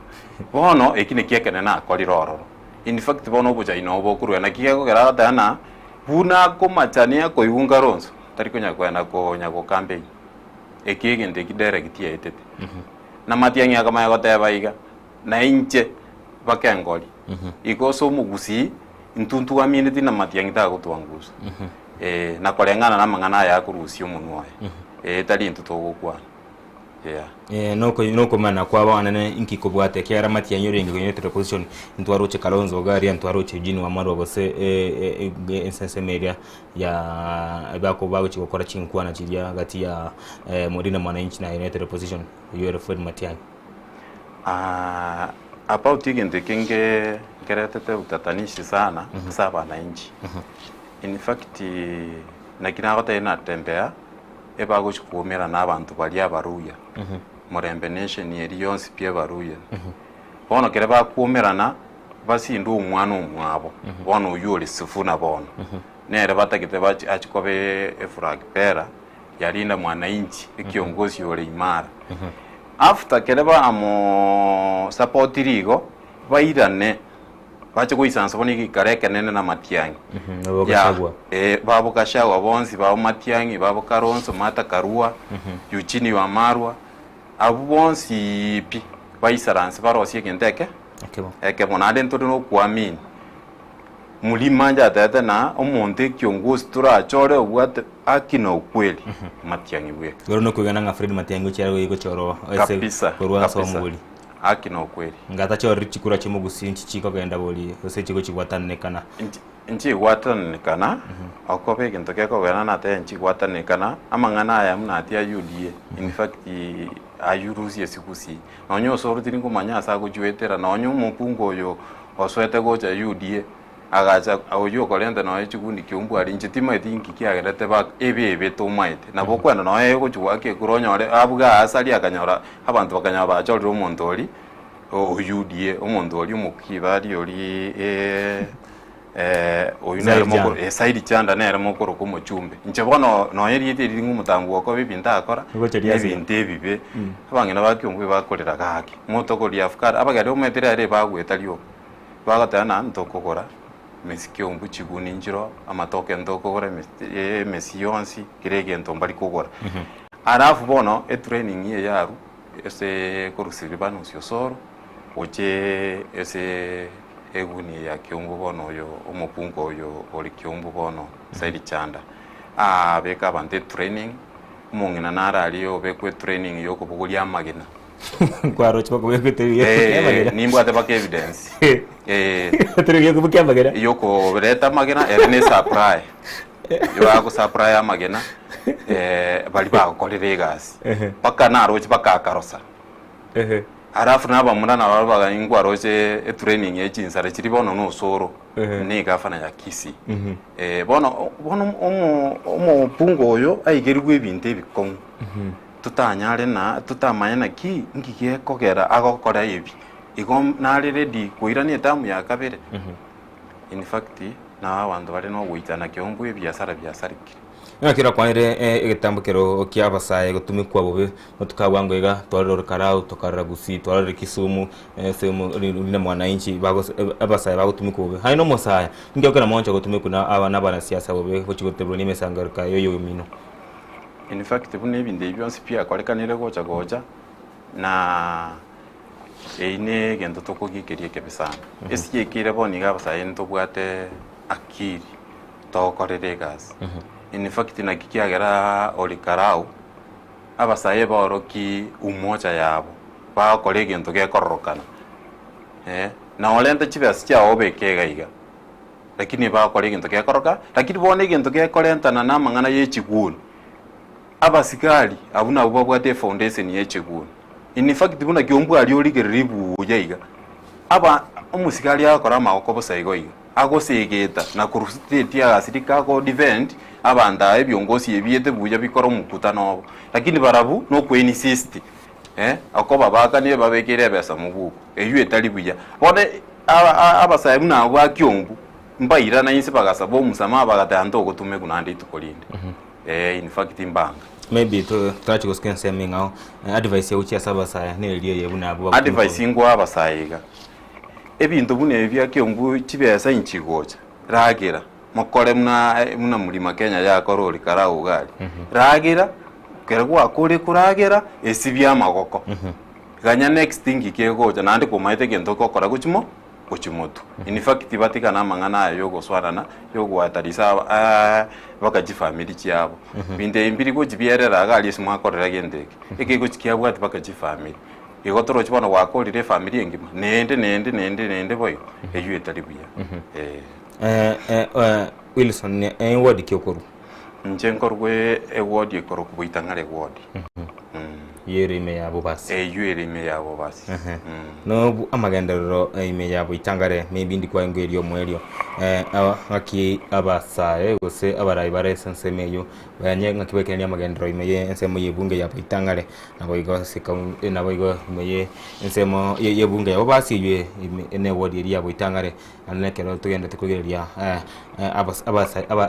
bono ekine kiekene na akorira in fact bono buja inobo kurwe na kiego gerata dana buna komachania ko iunga Kalonzo tariko nyakwena ko nyako campaign ekigende kidirect yetete na Matiang'i akama yagoteba iga na inche bakengoli ikoso mugusi ntuntu wa minute na Matiang'i ta gutwanguza na kolengana na mangana ya kurusio munwa tali ntuto gukwana noko mana kwa bana ne inki kubwate kera Matiang'i ringi kwenye position ntwaroche Kalonzo gari ntwaroche Eugene Wamalwa gose insense media ya bako bagochi gukora chinkwana chiria gati ya Murina mwananchi na United Opposition yore Fred Matiang'i about igende kenge keretete utatanishi sana saba wananchi in fact nakina gota ina tembea ebago chikumira n'abantu bali abaruya murembe nation yeri yonsi pie baruya bono kere bakumirana basindu umwana umwabo bono uyuri sifuna bono nere batakite bachi achikobe efrag pera yalinda mwananchi ekiongozi yore imara after kereba amo support rigo bairane bache kuisansa boni kareke nene na Matiang'i babo Gachagua bonsi babo Matiang'i babo Kalonzo Martha Karua Eugene Wamalwa abo bonsi pi baisaranse barosie kenteke eke bonade ntodo no kuamini mulimanja tata na omonte kiongozi turachore ubwate akina ukweli Matiang'i bwe goro no kugana nga Fred Matiang'i cyaro yego cyoro kabisa korwa so mubuli akina ukweli ngata cyoro chikura chimugusi nchiko genda boli ose chiko chigwatanekana nchi gwatanekana akobe kintoke ko gana na te nchi gwatanekana amangana aya mnatia UDA in fact ayuruzi esikusi nonyo soroti ngumanya asa kujuetera nonyo mupungo yo oswete gocha UDA agacha awoyo kolenda no echikundi kiumbu ali nchitima etinki kiagerete bak ebe to maite na bokwenda no ego chuwake kuronyore abuga asali akanyora abantu bakanya bachorira omuntu oli UDA omuntu oli mukibali oli oyunere moko side chanda nere moko ko muchumbe nche bono no yeri ringu mutangu ko bibinda akora ebinte bibe abangena bakyumwe bakorera gaki mutoko lia afkara abagade ometere ari bagwetalio bagatana ntokokora mesikyo mbuchiguni njiro amatoke ndokokora mesiyonsi kirege ntombali kokora arafu bono training ye yaru ese korusibano sosoro oche ese eguni ya kiumbu bono yo omupungo yo oli kiumbu bono saidi chanda beka bante training mungina nara aliyo bekwe training yo kubugulia magina kwaro chiko bekwe te nimba te baka evidence training yo kubukia magina yo ko bereta magina erne supply yo ako supply magina bali ba kolere gas paka naro chipaka karosa arafu naba murana babaga ingwaroje training yechinsara chiri bono no soro ni gafana ya kisi bono omo pungo oyo aigerwe binte bikon tutanyare na tutamanya na ki ngiye kogera agokora yebi igom nari ready kuira ni tamu ya kabere in fact na abantu bari no gwitana kiombu ebiasara biasarikire ngakira kwanire egitambukiro kia abasaye gutumikwa bobe mutukabwango iga twaroro karau tukarara gusi twaroro Kisumu semu rine mwananchi bago abasaye bagutumikwa bobe haino musaya ngiyokera moncho gutumikwa na abana bana siasa bobe kuchigotebro ni mesangaruka yoyo mino. In fact bune ebinde byonse pia korekanire gocha na ine gento tokugikirie kebisana esiekire boniga abasaye ntobwate akiri tokorere gas. In fact na kikiagera olikarau abasaye boroki umoja yabo bakore gento gekororokana na olente chibasi chao bekega iga lakini bakore gento gekoroka lakini bone gento gekorentana na mangana yechigulu abasikali abuna bwabwate foundation yechigulu. In fact buna kiombu ali oligereribu yaiga aba umusikali akora magoko bosayigo iga agosegeta na kurusiti agasirika ko defend abanda ebyongosi ebyete buya bikora mukutano lakini barabu no kwenisist akoba bakane babekere besa mubuko eyu etali buya bone abasaye muna bwakyombu mbaira na yinse bagasaba omusama bagatando gutume kunande tukolinde. In fact imbanga maybe to touch go scan same ngao advice ya uchi asabasaye ne liye yebuna abo advice ingwa abasayiga ebintu bune byakyombu kibesa inchigocha ragera mukore muna mulima Kenya yakora olikarau gali ragera kerwa kuri kuragera esibya amagoko ganya next thing ikegocha nandi kumaite gento kokora guchimo kuchimoto. In fact batika na mangana yogo swarana yogo atarisa bakaji family cyabo binde imbiri go jibierera gali ismu akorera gendeke ekego kiabwa ati bakaji family igotoro chibona wakorire family engima nende boyo eyu etali buya. Wilson ward kyokoru njenkorwe ward yekoro kubuitangare ward yeri me yabo basi yeri me yabo basi no amagendero ime yabo itangare maybe ndikwa ngwelio mwelio ngaki abasaye gose abarai bare sensemeyo banye ngakibekenya amagendero ime ye ensemo yebunge yabo itangare nabo igo sika nabo igo ime ensemo yebunge yabo basi ye ene ward yeri yabo itangare anekero tugenda tukugeria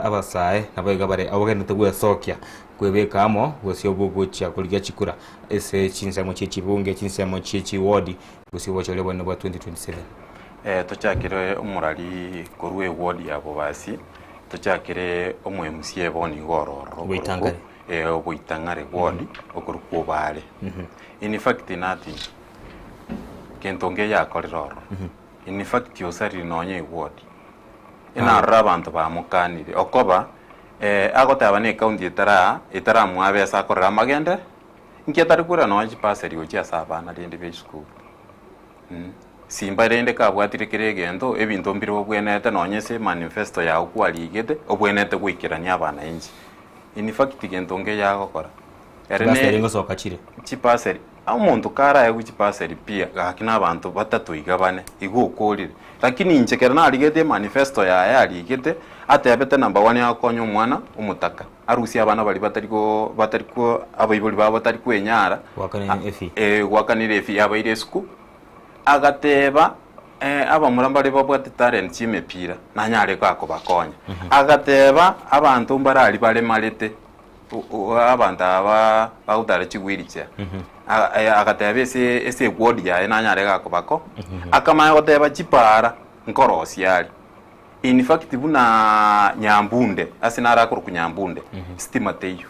abasaye nabo igo bare abogenda tugwe sokya kwebeka amo gosio bugucha kuliga chikura ese chinsamo chechibunge chinsamo chechi ward gosio wacholebwa na 2027 tochakire umurali korwe ward yabo basi tochakire omwemusie boni gororo buitangare buitangare ward okurukwo bare. In fact nati kentonge yakorero in fact yosari nonye ward ina rabantu bamukanire okoba agotaba ne county itara mwabesa akorera magende nkiatari kura no chipaseri ochi asabana rende be school simba rende kabwatire kiregendo ebintu mbiro bwenete nonyese manifesto ya ukwaligete obwenete gwikirania abana inji. In fact gentonge yagokora erene ngosoka chire chipaseri umuntu kara chipaseri pia gakina abantu batatu igabane igukorire lakini inchekera na aligete manifesto ya aligete atebete number 1 yakonyo umwana umutaka arusi abana bali batariko abayibuli babo batari kwenyara wakanire efi abayire school agateba abamurambare babwate talent chimepira nanyare kako bakonya agateba abantu mbarali bale malete abantu aba bautare chigwiricha agateba ese ward ya nanyare kako bako akama goteba chipara nkorosi ali. In fact buna nyambunde asinara kuru kunyambunde stima teyo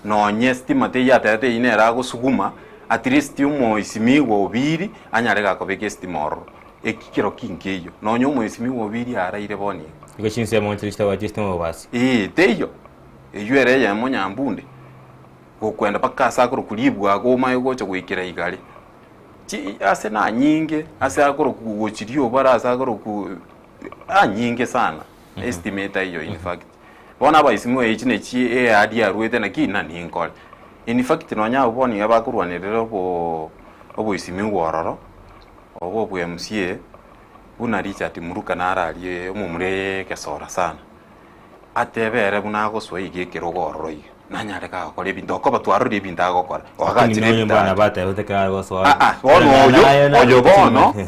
nonye stima teyo atate inera gusuguma at least umo isimigo obiri anyarega kobeke stima oro ekikiro kingeyo nonye umo isimigo obiri araire boni igachinse montrista wa stima basi teyo eyuere ya monyambunde gokwenda pakasa kuru kulibwa goma gocho gwikira igari chi ase na nyinge ase akuru kugochirio baraza akuru nyingi sana estimate hiyo. In fact bona baisimu echine chi adi arwete na kina ninkol. In fact nonya uboni abakurwanirero obo isimu wororo obo bwemsie buna Richard Muruka narali omumure kesora sana atebere buna goswe igekero gororo yi nanyare ka akore bintu ko batwaro de bintu agokora wakatire bana bata yotekara goswa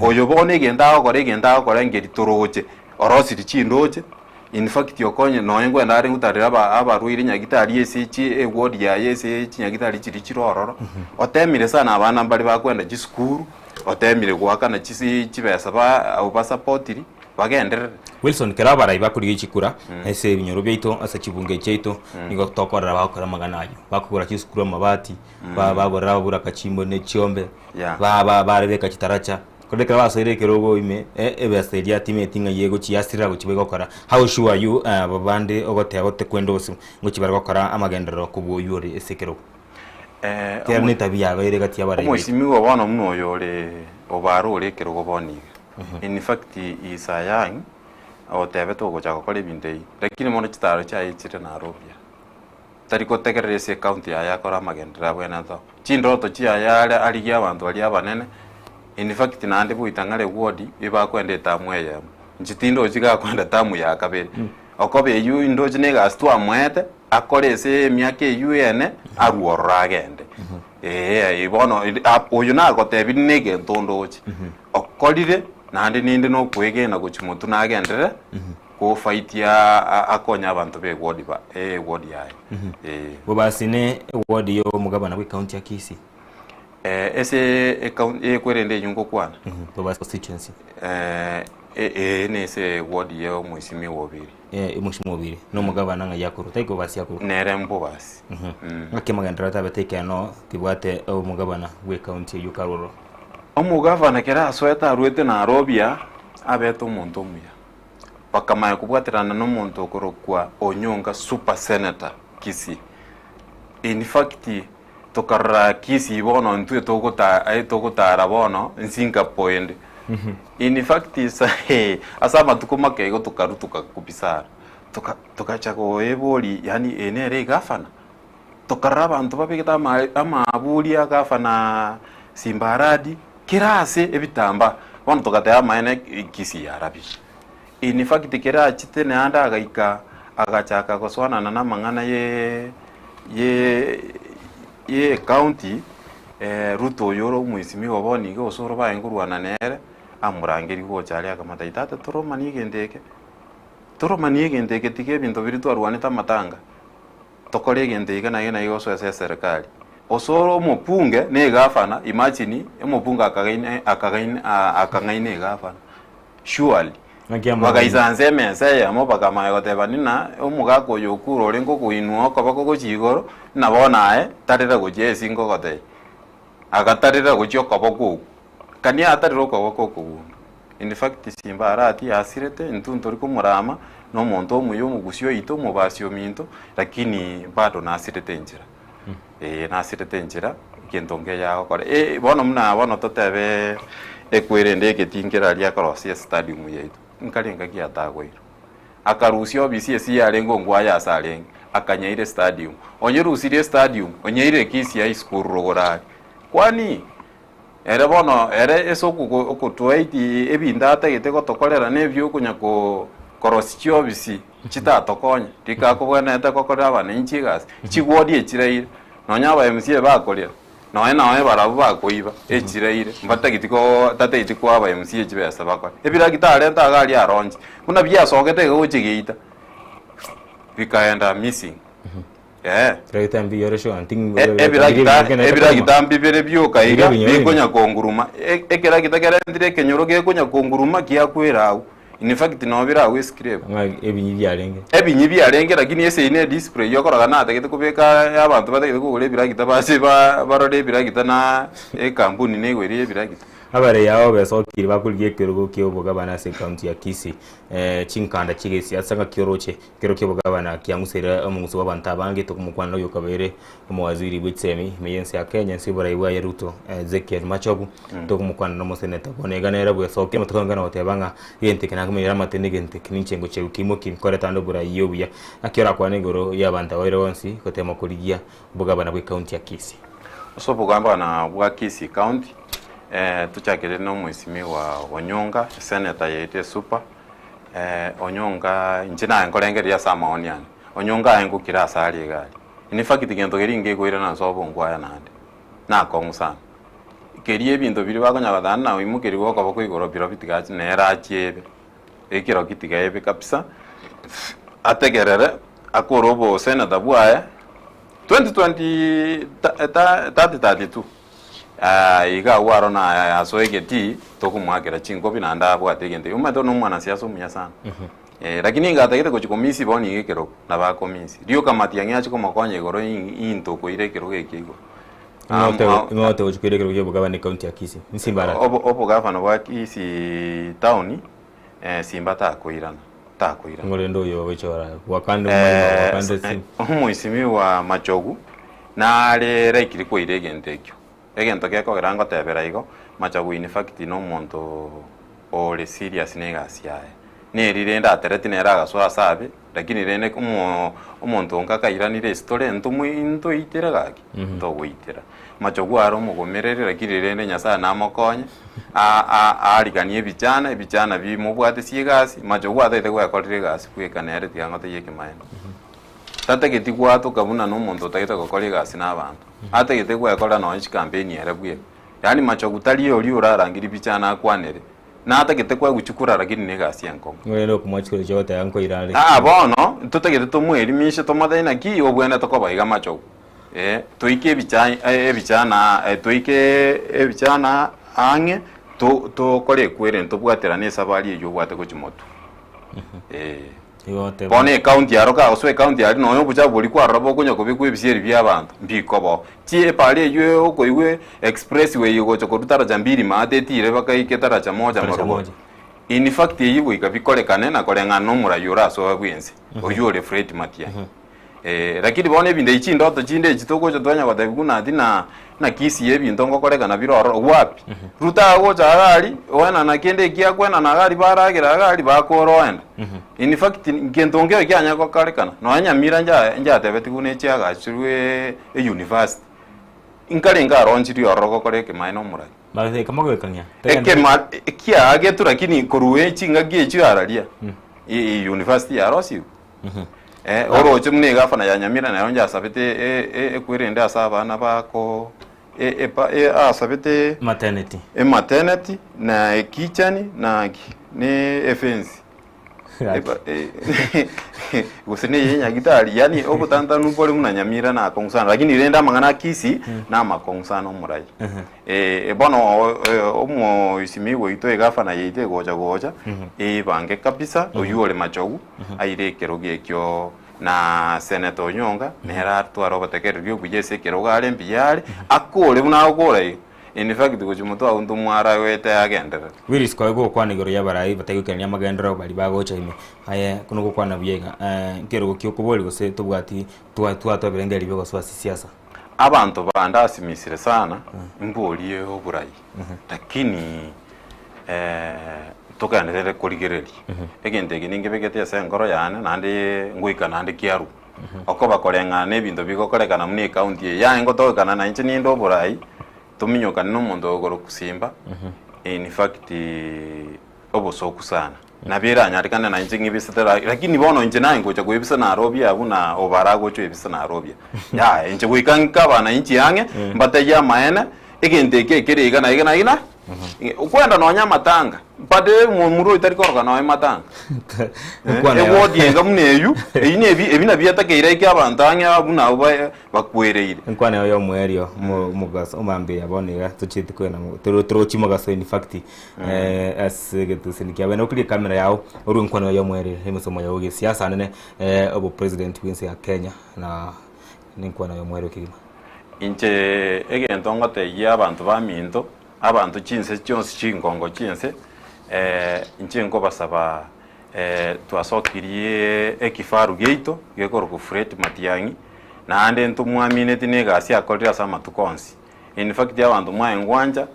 oyo bono igenda agokora ngeri toroche orosiri chindoche in fact yokonye no yengo ndari ngutarira abarwiri nyagitari yesichi ward ya yesichi nyagitari chiri chirororo otemire sana abana mbali bakwenda chiskuru otemire gwakana chibesa ba uba supportiri bagenderera Wilson kerabara ibakuri chikura ese binyoro byaito asa chibunge cyaito nigo tokorera bakora maganayo bakugura chiskuru amabati bagora babura kachimbo ne chiombe barebeka chitaracha kodekera basere kerogo ime ebeseria teammate nga yego chiasira guchibego kora how sure are you babande ogote kwendose nguchibara gukora amagendero kubuyuri esekero kerne tabia gaire gati abara omwishimi wo bana muno yore obaro orekero goboniga in fact isa young otebe to gocha gukora ibindei lakini mono chitaro chaichire na Arobia tariko tegerese county ya yakora amagendera bwena to chindoto chia yale aligia abantu ali abanene in fact nande buitangale ward iba kwendeta mweya njitindo jiga kwenda tamu ya kabere okobe yu indoje nega astu amwete akorese myake UN aruorra agende ibono oyu na gotebi nege ntondoje okorire nande ninde no kwege na guchimutu na agendere ko fight ya akonya abantu be ward ba ward yae bobasine ward yo mugabana we county ya Kisii ese kwerende yungo kwana bobas constituency nese ward yo mwishimi wobiri mwishimi wobiri no mugabana nga yakuru taiko basi yakuru nerembo basi akemagandara tabeteke no kibwate mugabana we county ya Karoro omugavana kera asweta arwete na Arobia abeto omuntu omuya bakamaye kubwaterana n'omuntu okorokwa Onyonga super senator Kisii in fact tokarra Kisii bono ntwe togotara bono nsinga point in fact asa matukoma kego tukarutuka kubisara tukachako eboli yani enere gafana tokarra abantu babigita amabuli agafana Simbaradi kirase ebitamba bono tokate amaene Kisii arabi in fact kera chitene anda agaika agachaka goswana na mangana ye county Ruto yoro mwishimi waboni go soro ba engurwana nere amurangeri go chali akamata itata toro mani gendeke tike bintu biritu arwanita matanga tokore gendeke na yena yoso ya serikali osoro mupunge ne gafana imagine mupunga akagaine gafana surely bagaizanze mese yamo bagamaye gotebanina omugako yokuro orengo kuinua kobako gochigoro nabonae tarira gojesi ngogote agatarira gochio kobako kania atariro kobako kugu in fact Simbarati asirete ntuntori kumurama no muntu omuyo mugusio ito mubasio minto lakini bado nasirete njira nasirete njira kentonge yao kore bono muna bono totebe ekwerende ketingera lia korosia stadium yeito nkalenga kiatagwiro akarusio BCS yarengo ngwaya asalenge akanyaire stadium onyerusirie stadium onyeire Kisii high school rogorari kwani ere bono ere esoku okutwaiti ebindata gete gotokorera nebyo kunyako korosio bisi chitatokonya tikakubwenete kokora abana inchigas chigwodi echiraire nonya ba MCA bakorera nawe barabu bakoiba echiraire mbatagitiko tateitiko aba MCA chibesa bakora ebiragitare ntagali aronje kuna byasogete gochigeita bikaenda missing Regitambi yoresho anting ebiragitambi bere byoka iga bikonya konguruma ekiragita kerendire kenyoro gekonya konguruma kiakwerawo in fact no bira we scribe ebinyi byarenge lakini ese ine display yokoraga nategete kubeka abantu bategete kugure biragita base barode biragita na kampuni negweriye biragita abare yawo besokiri bakuliye kirugo kyobugabana se county ya Kisii chinkanda chigesi asanga kyoroche kyobugabana kyangusera omunguso w'abantu abange tokumukwana yo kabere omwaziri bwitsemi meyense ya Kenya nsibora iwa ya Ruto Ezekiel Machogu tokumukwana no seneta boneganera bwesokye mutokangana otebanga yente kana kumira matenegente kinichengo chekimo kimkoreta bura yobuya akira kwa negoro y'abantu awere wonsi kotema kuligia bugabana bwe county ya Kisii so bugabana bwa Kisii county tuchakire no mwishimi wa Onyonga senator yete super Onyonga injina enkolengeria samaoniani Onyonga engukira asali gali in fact gento geringe goira na sobo ngwaya nande na kongusa kerie bintu biri bakonya badana na imukiri goko bako igoro biro bitigachi nera chiebe ekiro kitigaebe kabisa ategerere akorobo senata bwae 2032 iga waro na asoegeti tokumwakira chingobi na ndabwa tegende umato no mwana siasa umunya sana lakini ngatagete kuchikomisi boni igekero na bakomisi rio kamati yanyachi komakonye goro into koirekero gekego Ngote uchukire kero kyo gavana county ya Kisii Nsimbara opo gavana wa Kisii town Simba takoirana ngole ndo yo wechora wakande umuisimi wa Machogu na ale rekiri ko iregentekyo egento keko gerango tebera igo Machogu in fact no monto ole serious negasi yae ne rirenda atereti nera gaswa sabe lakini rene umuntu nkakairanire story ntumu itera gaki to guitera Machogu aro mugomerere lakini rene nyasa namokonye ariganie bichana bimubwate siegasi Machogu atete gwakorire gasi kwekana reti angote yeke maeno tata geti gwato kabuna no muntu tageta gukora gasi n'abantu ategete gwakora no ichi campaign yarabwiye yani Machogu tali oli urarangiri bichana akwanere na ategete kwa guchukura lakini ne gasi yanko ngweno kumwachukura chote yanko irale bono tutegete tumwelimishe tomathina ki obwena tokoba Machogu tuike bichana tuike bichana ange to kore kwere ntobwatera ne sabali yo bwate ko chimoto bone county yaro ka oswe county yari no yobucha buri kwa rabo kunya kubikwe biseri byabantu mbikobo tie pale yo okoiwe expressway yo gocho korutara jambiri matetire bakaike taracha moja marugo in fact yiwe ikabikole kanena kole ngano murayura so bwense oyure Fred Matia lakini bone binde ichi ndoto chinde chitoko cho twanya badabiguna ati na Kisii ebinto ngokoreka na biroro wapi ruta go charali wana na kende kia kwena na gari baragira gari bakoroenda in fact ngentongeo kyanya ko karekana no anyamira nja tebeti gune chiaga chirwe university inkare ngaronjiri oroko koreke maino murai bagete kamago kanya kia agetu lakini koruwe chinga gechu aralia university ya rosi oro chimne gafana ya nyamira na yonja sabete ekwirende asaba na bako asabete maternity na kitchen na ne fence usene yenya gitari yani obutanta nupole muna nyamira na kongusana lakini irenda mangana Kisii na makongusana murai bono omo isimiwe ito egafana yite goja bange kabisa oyule Machogu airekero gekyo na Senator Onyonga nera twaro batekererio bujese kerogale mbiyale akole buna akole in fact ko chimuto aundu mwara wete agendera wiris ko go kwana goro yabarai bategukenya magendera bali bagocha ime haye kuno go kwana byega ngero go kyoko boli go se tubwati twa birengeri byo goswa siasa abantu bandasimisire sana mboliye oburai lakini tokanere koligereri egende gininge begete ase ngoro yane nandi nguika nandi kiaru okoba kolenga nebinto bigokorekana muni county ya ngotokana na inchi nindo burai tuminyoka no mundo ogoro kusimba in fact obosoku sana nabira nyarikana na inchi ngibisitera lakini bono inchi na ngocha kwebisa na Arobia abuna obarago cho ebisa na Arobia ya inchi kuikanka bana inchi yange mbata ya maena egende kekere igana ukwenda nonya matanga pade mumuro itarikoroka nawe matanga wodi enga muneyu ebina byatakeira iki abantu anya abuna bakwereire nkwane yo mwerio mugas omambe yabonega tuchiti kwena turochi mugaso in fact as getu sinikia beno kuri kamera yao uru nkwane yo mwerio hemusomo ya oge siasa nene obo president winse ya Kenya na nkwane yo mwerio kigima inche egento ngote ya abantu baminto abantu chinse chonse chingongo chinse inchengo basaba twasokirie ekifaru geito gekoro ku Fred Matiang'i na ande ntumwamine tinegasi akorira sama tukonsi in fact abantu mwangwanja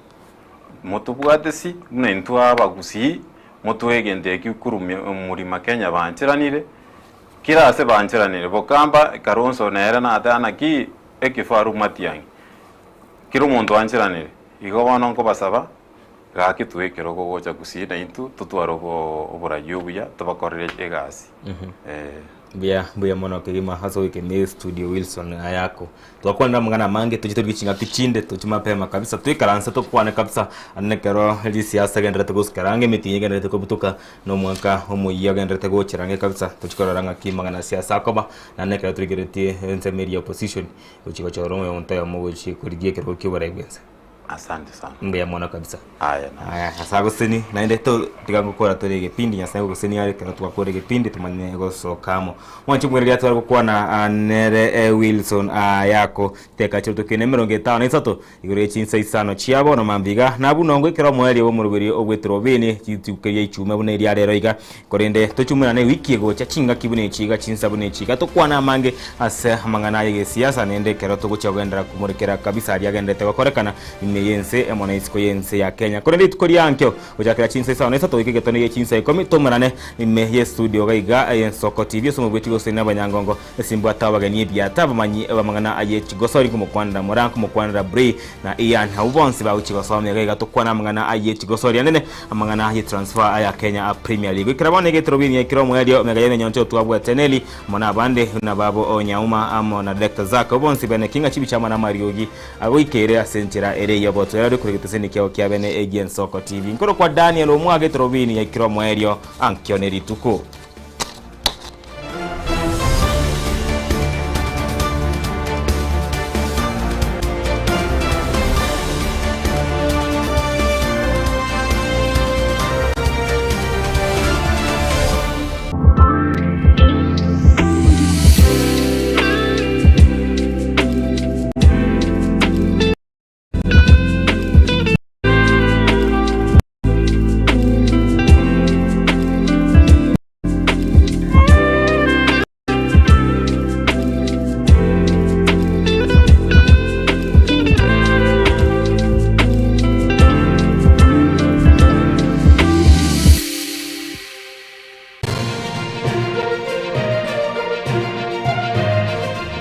mutubwatesi mune ntwa bagusi mutwegende kikuru muri Kenya banchiranire kirase banchiranire bokamba karonso nera na atana ki ekifaru Matiang'i kiro muntu anchiranire igo bono nko basaba gaki twekero gogocha kusina intu tutwaro oburayo buya tubakorere egasi Buya mono kigima haso wike me studio Wilson ayako. Tuwakuwa nda mngana mange tujitori kichinga kichinde tuchuma pema kabisa. Tuikaransa tukwane kabisa anekero hili siasa gendrete kuskarange mitinye gendrete kubutuka no mwaka homo iya gendrete kuchirange kabisa. Tuchikororanga kimangana siasa akoba na anekero turigireti ense media opposition. Uchikochoromo yontayo mwo uchikurigie kero kiwara igwense. Asante sana. Mbuya mono kabisa. Aya. Asago sini naende to tikagukora tore gipindi nyasaye gusini yari kana twakore gipindi tumanye gosokamo. Mwanchi mwere ya twari gukwa na Nere Wilson yako teka cyo kene 53 igure chinsa isano chiabo no mambiga na bunongo ikero mweri wo murubiri ogwetro bene kitukeye ichuma bune iri arero iga korende tochumuna ne wiki go chinga kibune chiga chinsa bune chiga to kwana mange ase mangana ye siasa nende kero to guchagendera kumurekera kabisa ari agendete bakorekana yense emona isiko yense ya Kenya korende tukori yankyo ujakira chinsa sawa nesa to ikige tone ye chinsa ikomi to marane ime ye studio gaiga Ensoko TV so mubweti go sena banyangongo esimbo atabaganye byataba manyi bamangana aye chigosori kumukwanda moranko mukwanda Bray na Ian Haubonsi ba uchigosome gaiga to kwana mangana aye chigosori nene amangana aye transfer aya Kenya Premier League kirabone getrobini ya kiromo yadio omegayene nyoncho tuabwa teneli mona bande na babo onyauma amo na director zako bonsi bene kinga chibi chama na Mariogi agoikere asentira ere yoboto yari kuregiteseni kyo kyabene Ensoko TV nkoro kwa Daniel omwage trobini ya kiromo yadio ankioneri tuko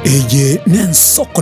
Eye Ensoko